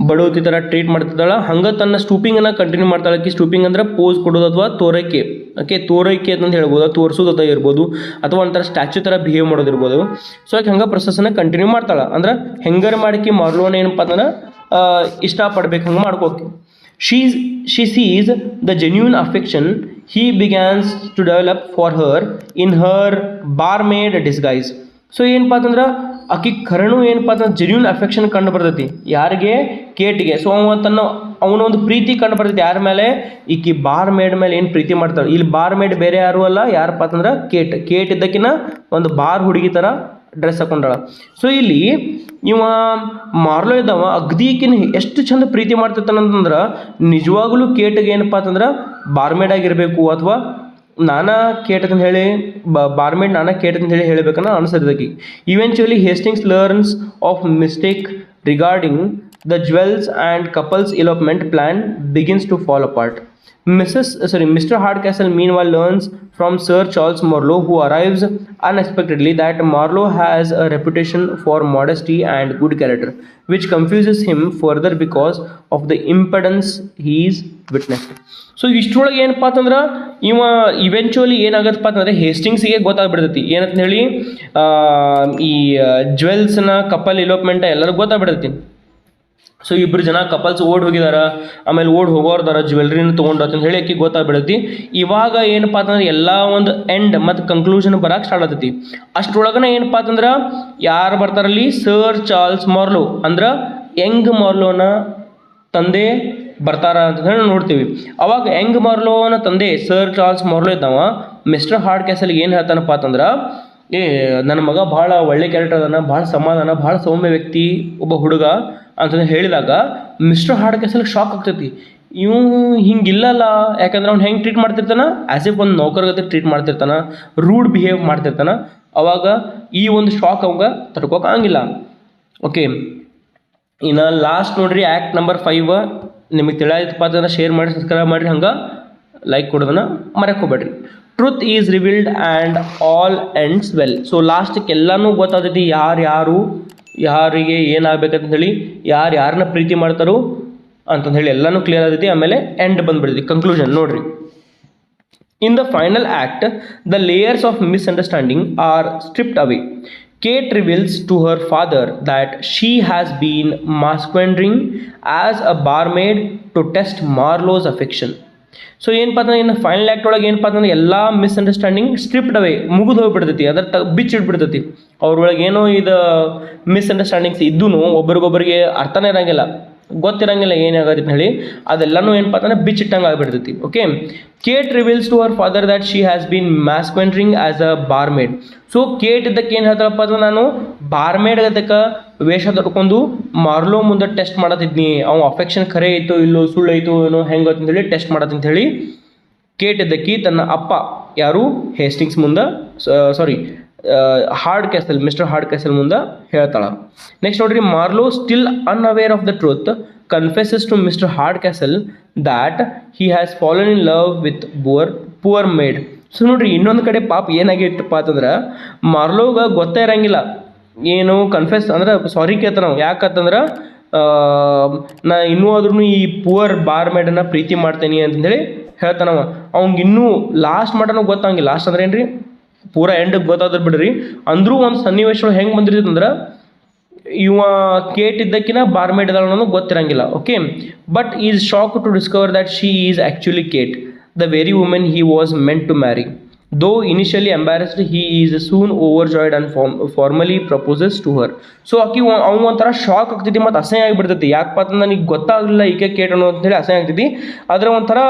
ಬಡವತಿ ಥರ ಟ್ರೀಟ್ ಮಾಡ್ತಿದ್ದಾಳೆ. ಹಂಗೆ ತನ್ನ ಸ್ಟೂಪಿಂಗನ್ನು ಕಂಟಿನ್ಯೂ ಮಾಡ್ತಾಳೆ. ಸ್ಟೂಪಿಂಗ್ ಅಂದ್ರೆ ಪೋಸ್ ಕೊಡೋದು ಅಥವಾ ತೋರೈಕೆ. ಓಕೆ, ತೋರೈಕೆ ಅಂತ ಹೇಳ್ಬೋದು, ತೋರಿಸೋದು ಅಂತ ಇರ್ಬೋದು, ಅಥವಾ ಒಂಥರ ಸ್ಟ್ಯಾಚ್ಯೂ ಥರ ಬಿಹೇವ್ ಮಾಡೋದಿರ್ಬೋದು. ಸೊ ಆಕೆ ಹಂಗೆ ಪ್ರೊಸೆಸನ್ನು ಕಂಟಿನ್ಯೂ ಮಾಡ್ತಾಳೆ. ಅಂದ್ರೆ ಹೆಂಗಾರ ಮಾಡಿಕೆ ಮಾರ್ಲೋನ ಏನಪ್ಪ ಅಂತಂದ್ರೆ ಇಷ್ಟಪಡ್ಬೇಕು, ಹಂಗೆ ಮಾಡ್ಕೋಕೆ. She sees the genuine affection he begins to develop for her in her barmaid disguise. So ಏನಪ್ಪ ಅಂತಂದ್ರೆ ಆಕಿ ಖರೇನು ಏನಪ್ಪ ಅಂತಂದ್ರೆ ಜೆನ್ಯೂನ್ ಅಫೆಕ್ಷನ್ ಕಂಡು ಬರ್ತೈತಿ ಯಾರಿಗೆ, ಕೇಟ್ಗೆ. ಸೊ ಅವನ ಒಂದು ಪ್ರೀತಿ ಕಂಡು ಬರ್ತೈತಿ ಯಾರ ಮೇಲೆ, ಈಕಿ ಬಾರ್ ಮೇಡ್ ಮೇಲೆ ಏನು ಪ್ರೀತಿ ಮಾಡ್ತಾಳೆ. ಇಲ್ಲಿ ಬಾರ್ ಮೇಡ್ ಬೇರೆ ಯಾರು ಅಲ್ಲ, ಯಾರಪ್ಪ ಅಂತಂದ್ರೆ ಕೇಟ್ ಇದ್ದಕ್ಕಿನ ಒಂದು ಬಾರ್ ಹುಡುಗಿ ಥರ ಡ್ರೆಸ್ ಹಾಕೊಂಡಾಳ. ಸೊ ಇಲ್ಲಿ ಇವ ಮಾರ್ಲೋ ಇದ್ದಾವ ಅಗ್ದಿಕಿನ ಎಷ್ಟು ಚಂದ ಪ್ರೀತಿ ಮಾಡ್ತಿರ್ತಾನಂತಂದ್ರೆ ನಿಜವಾಗ್ಲೂ ಕೇಟ್ಗೆ ಏನಪ್ಪ ಅಂತಂದ್ರೆ ಬಾರ್ಮೇಡ್ ಆಗಿರಬೇಕು, ಅಥವಾ ನಾನಾ ಕೇಟ್ ಅಂತ ಹೇಳಿ ಬಾರ್ಮೇಡ್ ನಾನಾ ಕೇಟ್ ಅಂತ ಹೇಳಿ ಹೇಳಬೇಕನ್ನ ಅನಿಸ್ತೈತಿ. Eventually Hastings learns of mistake regarding the jewels and couple's elopement plan begins to fall apart. Mr. Hardcastle meanwhile learns from Sir Charles Marlowe, who arrives unexpectedly, that Marlowe has a reputation for modesty and good character, which confuses him further because of the impudence he is witnessed. So ಇಷ್ಟರೊಳಗೆ ಏನಪ್ಪ ಅಂತಂದ್ರೆ ಇವ eventually ಏನಾಗತ್ತಪ್ಪ ಅಂತಂದರೆ ಹೇಸ್ಟಿಂಗ್ಸಿಗೆ ಗೊತ್ತಾಗ್ಬಿಡ್ತೈತಿ ಏನಂತ ಹೇಳಿ, ಈ ಜ್ಯುವೆಲ್ಸ್ನ couple elopement ಎಲ್ಲರಿಗೂ ಗೊತ್ತಾಗ್ಬಿಡ್ತೈತಿ. So ಇಬ್ಬರು ಜನ ಕಪಲ್ಸ್ ಓಡ್ ಹೋಗಿದಾರ, ಆಮೇಲೆ ಓಡ್ ಹೋಗೋರ್ದಾರ ಜ್ಯುವೆಲ್ರಿನ ತೊಗೊಂಡು ಅಂತ ಹೇಳಿ ಆಕಿ ಗೊತ್ತಾಗ್ಬಿಡತಿ. ಇವಾಗ ಏನಪ್ಪ ಅಂತಂದ್ರೆ ಎಲ್ಲ ಒಂದು ಎಂಡ್ ಮತ್ತು ಕನ್ಕ್ಲೂಷನ್ ಬರಕ್ಕೆ ಸ್ಟಾರ್ಟ್ ಆಗ್ತೈತಿ. ಅಷ್ಟರೊಳಗನ ಏನಪ್ಪ ಅಂತಂದ್ರೆ ಯಾರು ಬರ್ತಾರಲ್ಲಿ, ಸರ್ ಚಾರ್ಲ್ಸ್ ಮಾರ್ಲೋ ಅಂದ್ರೆ ಯಂಗ್ ಮಾರ್ಲೋನ ತಂದೆ ಬರ್ತಾರ ಅಂತ ಹೇಳಿ ನೋಡ್ತೀವಿ. ಅವಾಗ ಯಂಗ್ ಮಾರ್ಲೋನ ತಂದೆ ಸರ್ ಚಾರ್ಲ್ಸ್ ಮಾರ್ಲೋ ಇದ್ದಾವ ಮಿಸ್ಟರ್ ಹಾರ್ಡ್ ಕ್ಯಾಸಲ್ಗೆ ಏನು ಹೇಳ್ತಾನಪ್ಪ ಅಂತಂದ್ರೆ, ನನ್ನ ಮಗ ಭಾಳ ಒಳ್ಳೆ ಕ್ಯಾರೆಕ್ಟರ್ ಅದಾನ, ಭಾಳ ಸಮಾಧಾನ, ಭಾಳ ಸೌಮ್ಯ ವ್ಯಕ್ತಿ, ಒಬ್ಬ ಹುಡುಗ ಅಂತಂದು ಹೇಳಿದಾಗ ಮಿಸ್ಟರ್ ಹಾರ್ಡ್ ಕ್ಯಾಸಲ್ಗೆ ಶಾಕ್ ಆಗ್ತೈತಿ. ಇವು ಹಿಂಗಿಲ್ಲಲ್ಲ, ಯಾಕಂದ್ರೆ ಅವ್ನು ಹೆಂಗೆ ಟ್ರೀಟ್ ಮಾಡ್ತಿರ್ತಾನೆ, ಆ್ಯಸ್ ಇಫ್ ಒಂದು ನೌಕರಗತೆ ಟ್ರೀಟ್ ಮಾಡ್ತಿರ್ತಾನೆ, ರೂಡ್ ಬಿಹೇವ್ ಮಾಡ್ತಿರ್ತಾನೆ. ಅವಾಗ ಈ ಒಂದು ಶಾಕ್ ಅವಾಗ ತಡ್ಕೋಕ್ಕಾಗಿಲ್ಲ. ಓಕೆ, ಇನ್ನು ಲಾಸ್ಟ್ ನೋಡ್ರಿ, ಆ್ಯಕ್ಟ್ ನಂಬರ್ 5 ನಿಮಗೆ ತಿಳಿಯಾಯ್ತಪ್ಪ ಅಂತಂದ್ರೆ ಶೇರ್ ಮಾಡಿ, ಸಬ್ಸ್ಕ್ರೈಬ್ ಮಾಡಿರಿ, ಹಂಗೆ ಲೈಕ್ ಕೊಡೋದನ್ನು ಮರೆಯೋಕೆ ಹೋಗ್ಬೇಡ್ರಿ. Truth is revealed and all ends well. So ಲಾಸ್ಟಿಗೆ ಎಲ್ಲನೂ ಗೊತ್ತಾಗ್ತೈತಿ, ಯಾರಿಗೆ ಏನಾಗಬೇಕಂತ ಹೇಳಿ, ಯಾರನ್ನ ಪ್ರೀತಿ ಮಾಡ್ತಾರೋ ಅಂತಂದು ಹೇಳಿ ಎಲ್ಲನೂ ಕ್ಲಿಯರ್ ಆಗ್ತೈತಿ. ಆಮೇಲೆ ಎಂಡ್ ಬಂದ್ಬಿಡ್ತೈತಿ, ಕನ್ಕ್ಲೂಷನ್ ನೋಡ್ರಿ. In the final act the layers of misunderstanding are stripped away. Kate reveals to her father that she has been masquerading as a barmaid to test Marlowe's affection. So ಏನಪ್ಪ ಅಂತಂದ್ರೆ ಇನ್ನು final act ಒಳಗೆ ಏನಪ್ಪ ಅಂತಂದ್ರೆ ಎಲ್ಲ misunderstanding stripped ಅವೇ, ಮುಗಿದು ಹೋಗ್ಬಿಡ್ತೈತಿ, ಅದರ ಬಿಚ್ಚಿಟ್ಬಿಡ್ತೈತಿ. ಅವ್ರೊಳಗೆ ಏನೋ ಇದು ಮಿಸ್ಅಂಡರ್ಸ್ಟ್ಯಾಂಡಿಂಗ್ಸ್ ಇದ್ದೂ ಒಬ್ರಿಗೊಬ್ಬರಿಗೆ ಅರ್ಥನೇ ಇರೋಂಗಿಲ್ಲ, ಗೊತ್ತಿರಂಗಿಲ್ಲ ಏನಾಗತ್ತೆ ಅಂತ ಹೇಳಿ, ಅದೆಲ್ಲನೂ ಏನಪ್ಪ ಅಂತಂದ್ರೆ ಬಿಚ್ಚಿಟ್ಟಂಗೆ ಆಗಿಬಿಡ್ತೈತಿ. Okay, Kate reveals to our father that she has been masquerading as a barmaid. So Kate ಇದ್ದಕ್ಕೆ ಏನು ಹೇಳ್ತಾರಪ್ಪ ಅಂದ್ರೆ, ನಾನು ಬಾರ್ಮೇಡ್ ಅದಕ್ಕೆ ವೇಷ ತೊಡ್ಕೊಂಡು ಮಾರ್ಲೋ ಮುಂದೆ ಟೆಸ್ಟ್ ಮಾಡತ್ತಿದ್ನಿ, ಅವ್ನು ಅಫೆಕ್ಷನ್ ಖರೆ ಐತೋ ಇಲ್ಲೋ, ಸುಳ್ಳು ಐತೋ ಏನೋ, ಹೆಂಗೆ ಅಂತೇಳಿ ಟೆಸ್ಟ್ ಮಾಡತ್ತಂತ ಹೇಳಿ ಕೇಟ್ ಇದ್ದಕ್ಕೆ ತನ್ನ ಅಪ್ಪ ಯಾರು ಹೇಸ್ಟಿಂಗ್ಸ್ ಮುಂದೆ, Hardcastle, Mr Hardcastle ಮುಂದೆ ಹೇಳ್ತಾಳ. ನೆಕ್ಸ್ಟ್ ನೋಡ್ರಿ, Marlowe still unaware of the truth confesses to Mr Hardcastle that he has fallen in love with poor maid. So ನೋಡ್ರಿ, ಇನ್ನೊಂದು ಕಡೆ ಪಾಪ ಏನಾಗಿತ್ತಪ್ಪ ಅಂತಂದ್ರೆ ಮಾರ್ಲೋಗೆ ಗೊತ್ತೇ ಇರಂಗಿಲ್ಲ, ಏನು ಕನ್ಫೆಸ್ ಅಂದ್ರೆ ಸಾರಿ ಕೇಳ್ತಾನ ನಾವು, ಯಾಕಂತಂದ್ರೆ ನಾ ಇನ್ನೂ ಆದ್ರೂ ಈ ಪುವರ್ ಬಾರ್ ಮೇಡನ್ನ ಪ್ರೀತಿ ಮಾಡ್ತೇನೆ ಅಂತಂದೇಳಿ ಹೇಳ್ತಾನವ. ಅವ್ನಿಗೆ ಇನ್ನೂ ಲಾಸ್ಟ್ ಮಟನೂ ಗೊತ್ತಾಗಿಲ್ಲ. ಲಾಸ್ಟ್ ಅಂದ್ರೆ ಏನ್ರಿ, ಪೂರಾ ಎಂಡಿಗೆ ಗೊತ್ತಾದ್ರೆ ಬಿಡ್ರಿ. ಅಂದರೂ ಒಂದು ಸನ್ನಿವೇಶ ಹೆಂಗೆ ಬಂದಿರ್ತೈತೆ ಅಂದ್ರೆ, ಇವ ಕೇಟ್ ಇದ್ದಕ್ಕಿನ ಬಾರ್ಮೇಡ್ ಇದ್ದಾಳೆ ಅನ್ನೋದು ಗೊತ್ತಿರಂಗಿಲ್ಲ. Okay, but is shock to discover that she is actually Kate, the very women he was meant to marry. Though initially embarrassed, he is soon overjoyed and formally proposes to her. So ಆಕಿ ಅವ್ನು ಒಂಥರ shock ಆಗ್ತೈತಿ ಮತ್ತು ಅಸಹ್ಯ ಆಗಿಬಿಡ್ತೈತಿ. ಯಾಕಪ್ಪ ಅಂತಂದ್ರೆ ನನಗೆ ಗೊತ್ತಾಗಲಿಲ್ಲ ಈಕೆ ಕೇಟ್ ಅನ್ನೋ ಅಂತೇಳಿ ಅಸಹ್ಯ ಆಗ್ತೈತಿ. ಆದರೆ ಒಂಥರ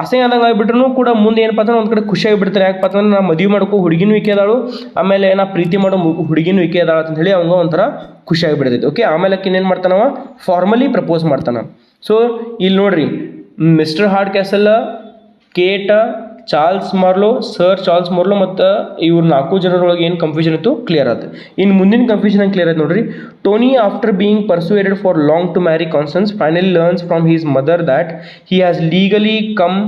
ಅಸಹ್ಯ ಆದಂಗೆ ಆಗಿಬಿಟ್ರು ಕೂಡ ಮುಂದೆ ಏನಪ್ಪ ಅಂದ್ರೆ ಒಂದು ಕಡೆ ಖುಷಿ ಆಗಿಬಿಡ್ತಾರೆ. ಯಾಕಪ್ಪ ಅಂತಂದ್ರೆ ನಾ ಮದುವೆ ಮಾಡ್ಕೋ ಹುಡುಗಿನೂ ಈಕೆ ಅದಾಳು, ಆಮೇಲೆ ನಾ ಪ್ರೀತಿ ಮಾಡೋ ಹುಡುಗಿನೂ ಈಕೆ ಅದಾಳ ಅಂತ ಹೇಳಿ ಅವಂಗ ಒಂಥರ ಖುಷಿ ಆಗಿಬಿಡ್ತೈತಿ. ಓಕೆ, ಆಮೇಲೆ ಆಕಿನ ಏನು ಮಾಡ್ತಾನವ, ಫಾರ್ಮಲಿ ಪ್ರಪೋಸ್ ಮಾಡ್ತಾನೆ. ಸೊ ಇಲ್ಲಿ ನೋಡ್ರಿ, ಮಿಸ್ಟರ್ ಹಾರ್ಡ್ ಕ್ಯಾಸಲ್, ಕೇಟ, ಚಾರ್ಲ್ಸ್ ಮಾರ್ಲೋ, ಸರ್ ಚಾರ್ಲ್ಸ್ ಮಾರ್ಲೋ ಮತ್ತು ಇವ್ರು 4 ಜನರೊಳಗೆ ಏನು ಕನ್ಫ್ಯೂಷನ್ ಇತ್ತು ಕ್ಲಿಯರ್ ಆಯ್ತು. ಇನ್ನು ಮುಂದಿನ ಕನ್ಫ್ಯೂಷನ್ ಹೆಂಗೆ ಕ್ಲಿಯರ್ ಆಯ್ತು ನೋಡ್ರಿ. Tony after being persuaded for long to marry Constance finally learns from his mother that he has legally come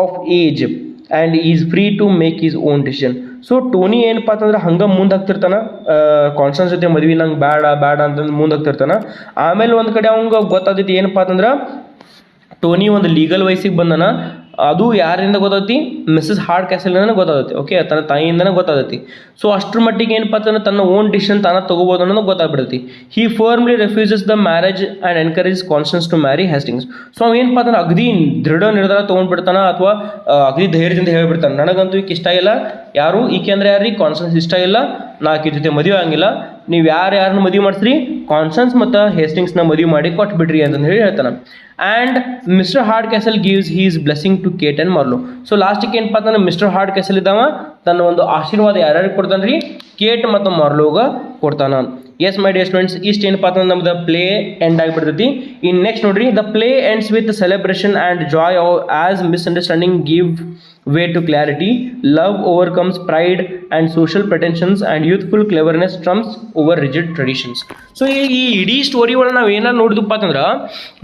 of age and is free to make his own decision. So Tony ಏನಪ್ಪ ಅಂತಂದ್ರೆ ಹಂಗೆ ಮುಂದೆ ಹಾಕ್ತಿರ್ತಾನೆ, ಕಾನ್ಸ್ಟನ್ಸ್ ಜೊತೆ ಮದುವೆ ನಂಗೆ ಬೇಡ ಅಂತಂದು ಮುಂದೆ ಹಾಕ್ತಿರ್ತಾನೆ. ಆಮೇಲೆ ಒಂದು ಕಡೆ ಅವಂಗೆ ಗೊತ್ತಾದೈತಿ ಏನಪ್ಪ ಅಂತಂದ್ರೆ ಟೋನಿ ಒಂದು ಲೀಗಲ್ ವಯಸ್ಸಿಗೆ ಬಂದನ. ಅದು ಯಾರಿಂದ ಗೊತ್ತೈತಿ, ಮಿಸಸ್ ಹಾರ್ಡ್ ಕ್ಯಾಸಲಿಂದ ಗೊತ್ತಾಗುತ್ತೆ. ಓಕೆ, ತನ್ನ ತಾಯಿಯಿಂದನೇ ಗೊತ್ತಾಗತಿ. ಸೊ ಅಷ್ಟ್ರ ಮಟ್ಟಿಗೆ ಏನಪ್ಪ ಅಂತಂದ್ರೆ ತನ್ನ ಓನ್ ಡಿಸಿಷನ್ ತಾನ ತೊಗೋಬೋದು ಅನ್ನೋದು ಗೊತ್ತಾಗ್ಬಿಡ್ತೈತಿ. He firmly refuses the marriage and encourage Constance to marry Hastings. So ಅವ ಏನಪ್ಪ ಅಂತಂದ್ರೆ ಅಗದಿ ದೃಢ ನಿರ್ಧಾರ ತೊಗೊಂಡ್ಬಿಡ್ತಾನ, ಅಥವಾ ಅಗದಿ ಧೈರ್ಯದಿಂದ ಹೇಳ್ಬಿಡ್ತಾನೆ, ನನಗಂತೂ ಈಕೆ ಇಷ್ಟ ಇಲ್ಲ, ಯಾರು ಈಕೆ ಅಂದರೆ ಯಾರೀ ಕಾನ್ಸ್ಟನ್ಸ್ ಇಷ್ಟ ಇಲ್ಲ, ನಾ ಆಕೆ ಜೊತೆ ಮದುವೆ ಆಗಿಲ್ಲ, ನೀವು ಯಾರನ್ನ ಮದುವೆ ಮಾಡಿಸ್ರಿ, ಕಾನ್ಸ್ಟನ್ಸ್ ಮತ್ತು ಹೇಸ್ಟಿಂಗ್ಸ್ನ ಮದುವೆ ಮಾಡಿ ಕೊಟ್ಬಿಡ್ರಿ ಅಂತಂದು ಹೇಳಿ ಹೇಳ್ತಾನೆ. And Mr Hardcastle gives his blessing to Kate and Marlowe. So ಲಾಸ್ಟಿಗೆ ಏನಪ್ಪ ಅಂತಂದ್ರೆ ಮಿಸ್ಟರ್ ಹಾರ್ಡ್ ಕ್ಯಾಸಲ್ ಇದ್ದಾವ ತನ್ನ ಒಂದು ಆಶೀರ್ವಾದ ಯಾರ್ಯಾರಿಗೆ ಕೊಡ್ತಾನೆ ರೀ, ಕೇಟ್ ಮತ್ತು ಮಾರ್ಲೋಗ ಕೊಡ್ತಾನೆ. ಎಸ್ ಮೈ ಡಿಯರ್ ಸ್ಟೂಡೆಂಟ್ಸ್, ಇಷ್ಟು ಏನಪ್ಪ ಅಂತಂದ್ರೆ ನಮ್ದು ಪ್ಲೇ ಎಂಡ್ ಆಗಿಬಿಡ್ತೈತಿ. ಇನ್ನು ನೆಕ್ಸ್ಟ್ ನೋಡ್ರಿ, the play ends with celebration and Joy as misunderstanding give way to clarity, love overcomes pride and social pretensions and youthful cleverness trumps over rigid traditions. So ಈ ಇಡೀ story ಒಳಗೆ ನಾವು ಏನಾರು ನೋಡಿದಪ್ಪ ಅಂತಂದ್ರೆ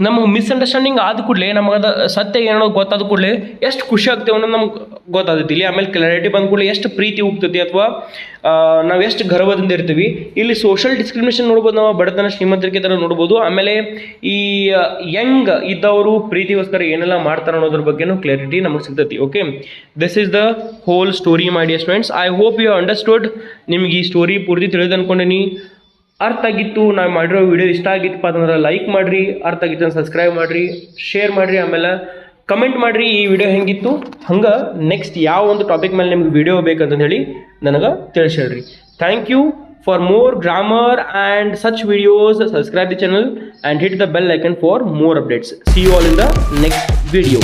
ನಮಗೆ ಮಿಸ್ಅಂಡರ್ಸ್ಟ್ಯಾಂಡಿಂಗ್ ಆದ ಕೂಡಲೇ ನಮಗೆ ಅದು ಸತ್ಯ ಏನೋ ಗೊತ್ತಾದ ಕೂಡಲೇ ಎಷ್ಟು ಖುಷಿ ಆಗ್ತೇವೆ ಅನ್ನೋದು ನಮ್ಗೆ ಗೊತ್ತಾಗ್ತೈತಿ ಇಲ್ಲಿ. ಆಮೇಲೆ ಕ್ಲಾರಿಟಿ ಬಂದ ಕೂಡಲೇ ಎಷ್ಟು ಪ್ರೀತಿ ಹೋಗ್ತೈತಿ ಅಥವಾ ನಾವು ಎಷ್ಟು ಗರ್ವದಿಂದ ಇರ್ತೀವಿ. ಇಲ್ಲಿ ಸೋಷಲ್ ಡಿಸ್ಕ್ರಿಮಿನೇಷನ್ ನೋಡ್ಬೋದು, ನಾವು ಬಡತನ ಶ್ರೀಮಂತರಿಗೆ ಥರ ನೋಡ್ಬೋದು. ಆಮೇಲೆ ಈ ಯಂಗ್ ಇದ್ದವರು ಪ್ರೀತಿಗೋಸ್ಕರ ಏನೆಲ್ಲ ಮಾಡ್ತಾರೆ ಅನ್ನೋದ್ರ ಬಗ್ಗೆನೂ ಕ್ಲಾರಿಟಿ ನಮಗೆ ಸಿಗ್ತೈತಿ. Okay, this is the whole story my dear students. I hope you understood. ನಿಮ್ಗೆ ಈ ಸ್ಟೋರಿ ಪೂರ್ತಿ ತಿಳಿದು ಅನ್ಕೊಂಡೀನಿ, ಅರ್ಥ ಆಗಿತ್ತು, ನಾವು ಮಾಡಿರೋ ವಿಡಿಯೋ ಇಷ್ಟ ಆಗಿತ್ತಪ್ಪ ಅಂತಂದ್ರೆ ಲೈಕ್ ಮಾಡಿರಿ, ಅರ್ಥ ಆಗಿತ್ತು ಅಂದ್ರೆ ಸಬ್ಸ್ಕ್ರೈಬ್ ಮಾಡಿರಿ, ಶೇರ್ ಮಾಡಿರಿ, ಆಮೇಲೆ ಕಮೆಂಟ್ ಮಾಡಿರಿ ಈ ವಿಡಿಯೋ ಹೆಂಗಿತ್ತು. ಹಂಗೆ ನೆಕ್ಸ್ಟ್ ಯಾವ ಒಂದು ಟಾಪಿಕ್ ಮೇಲೆ ನಿಮ್ಗೆ ವಿಡಿಯೋ ಬೇಕಂತ ಹೇಳಿ ನನಗೆ ತಿಳಿಸಿ ಹೇಳ್ರಿ. Thank you. For more grammar and such videos, subscribe the channel and hit the bell icon for more updates. See you all in the next video.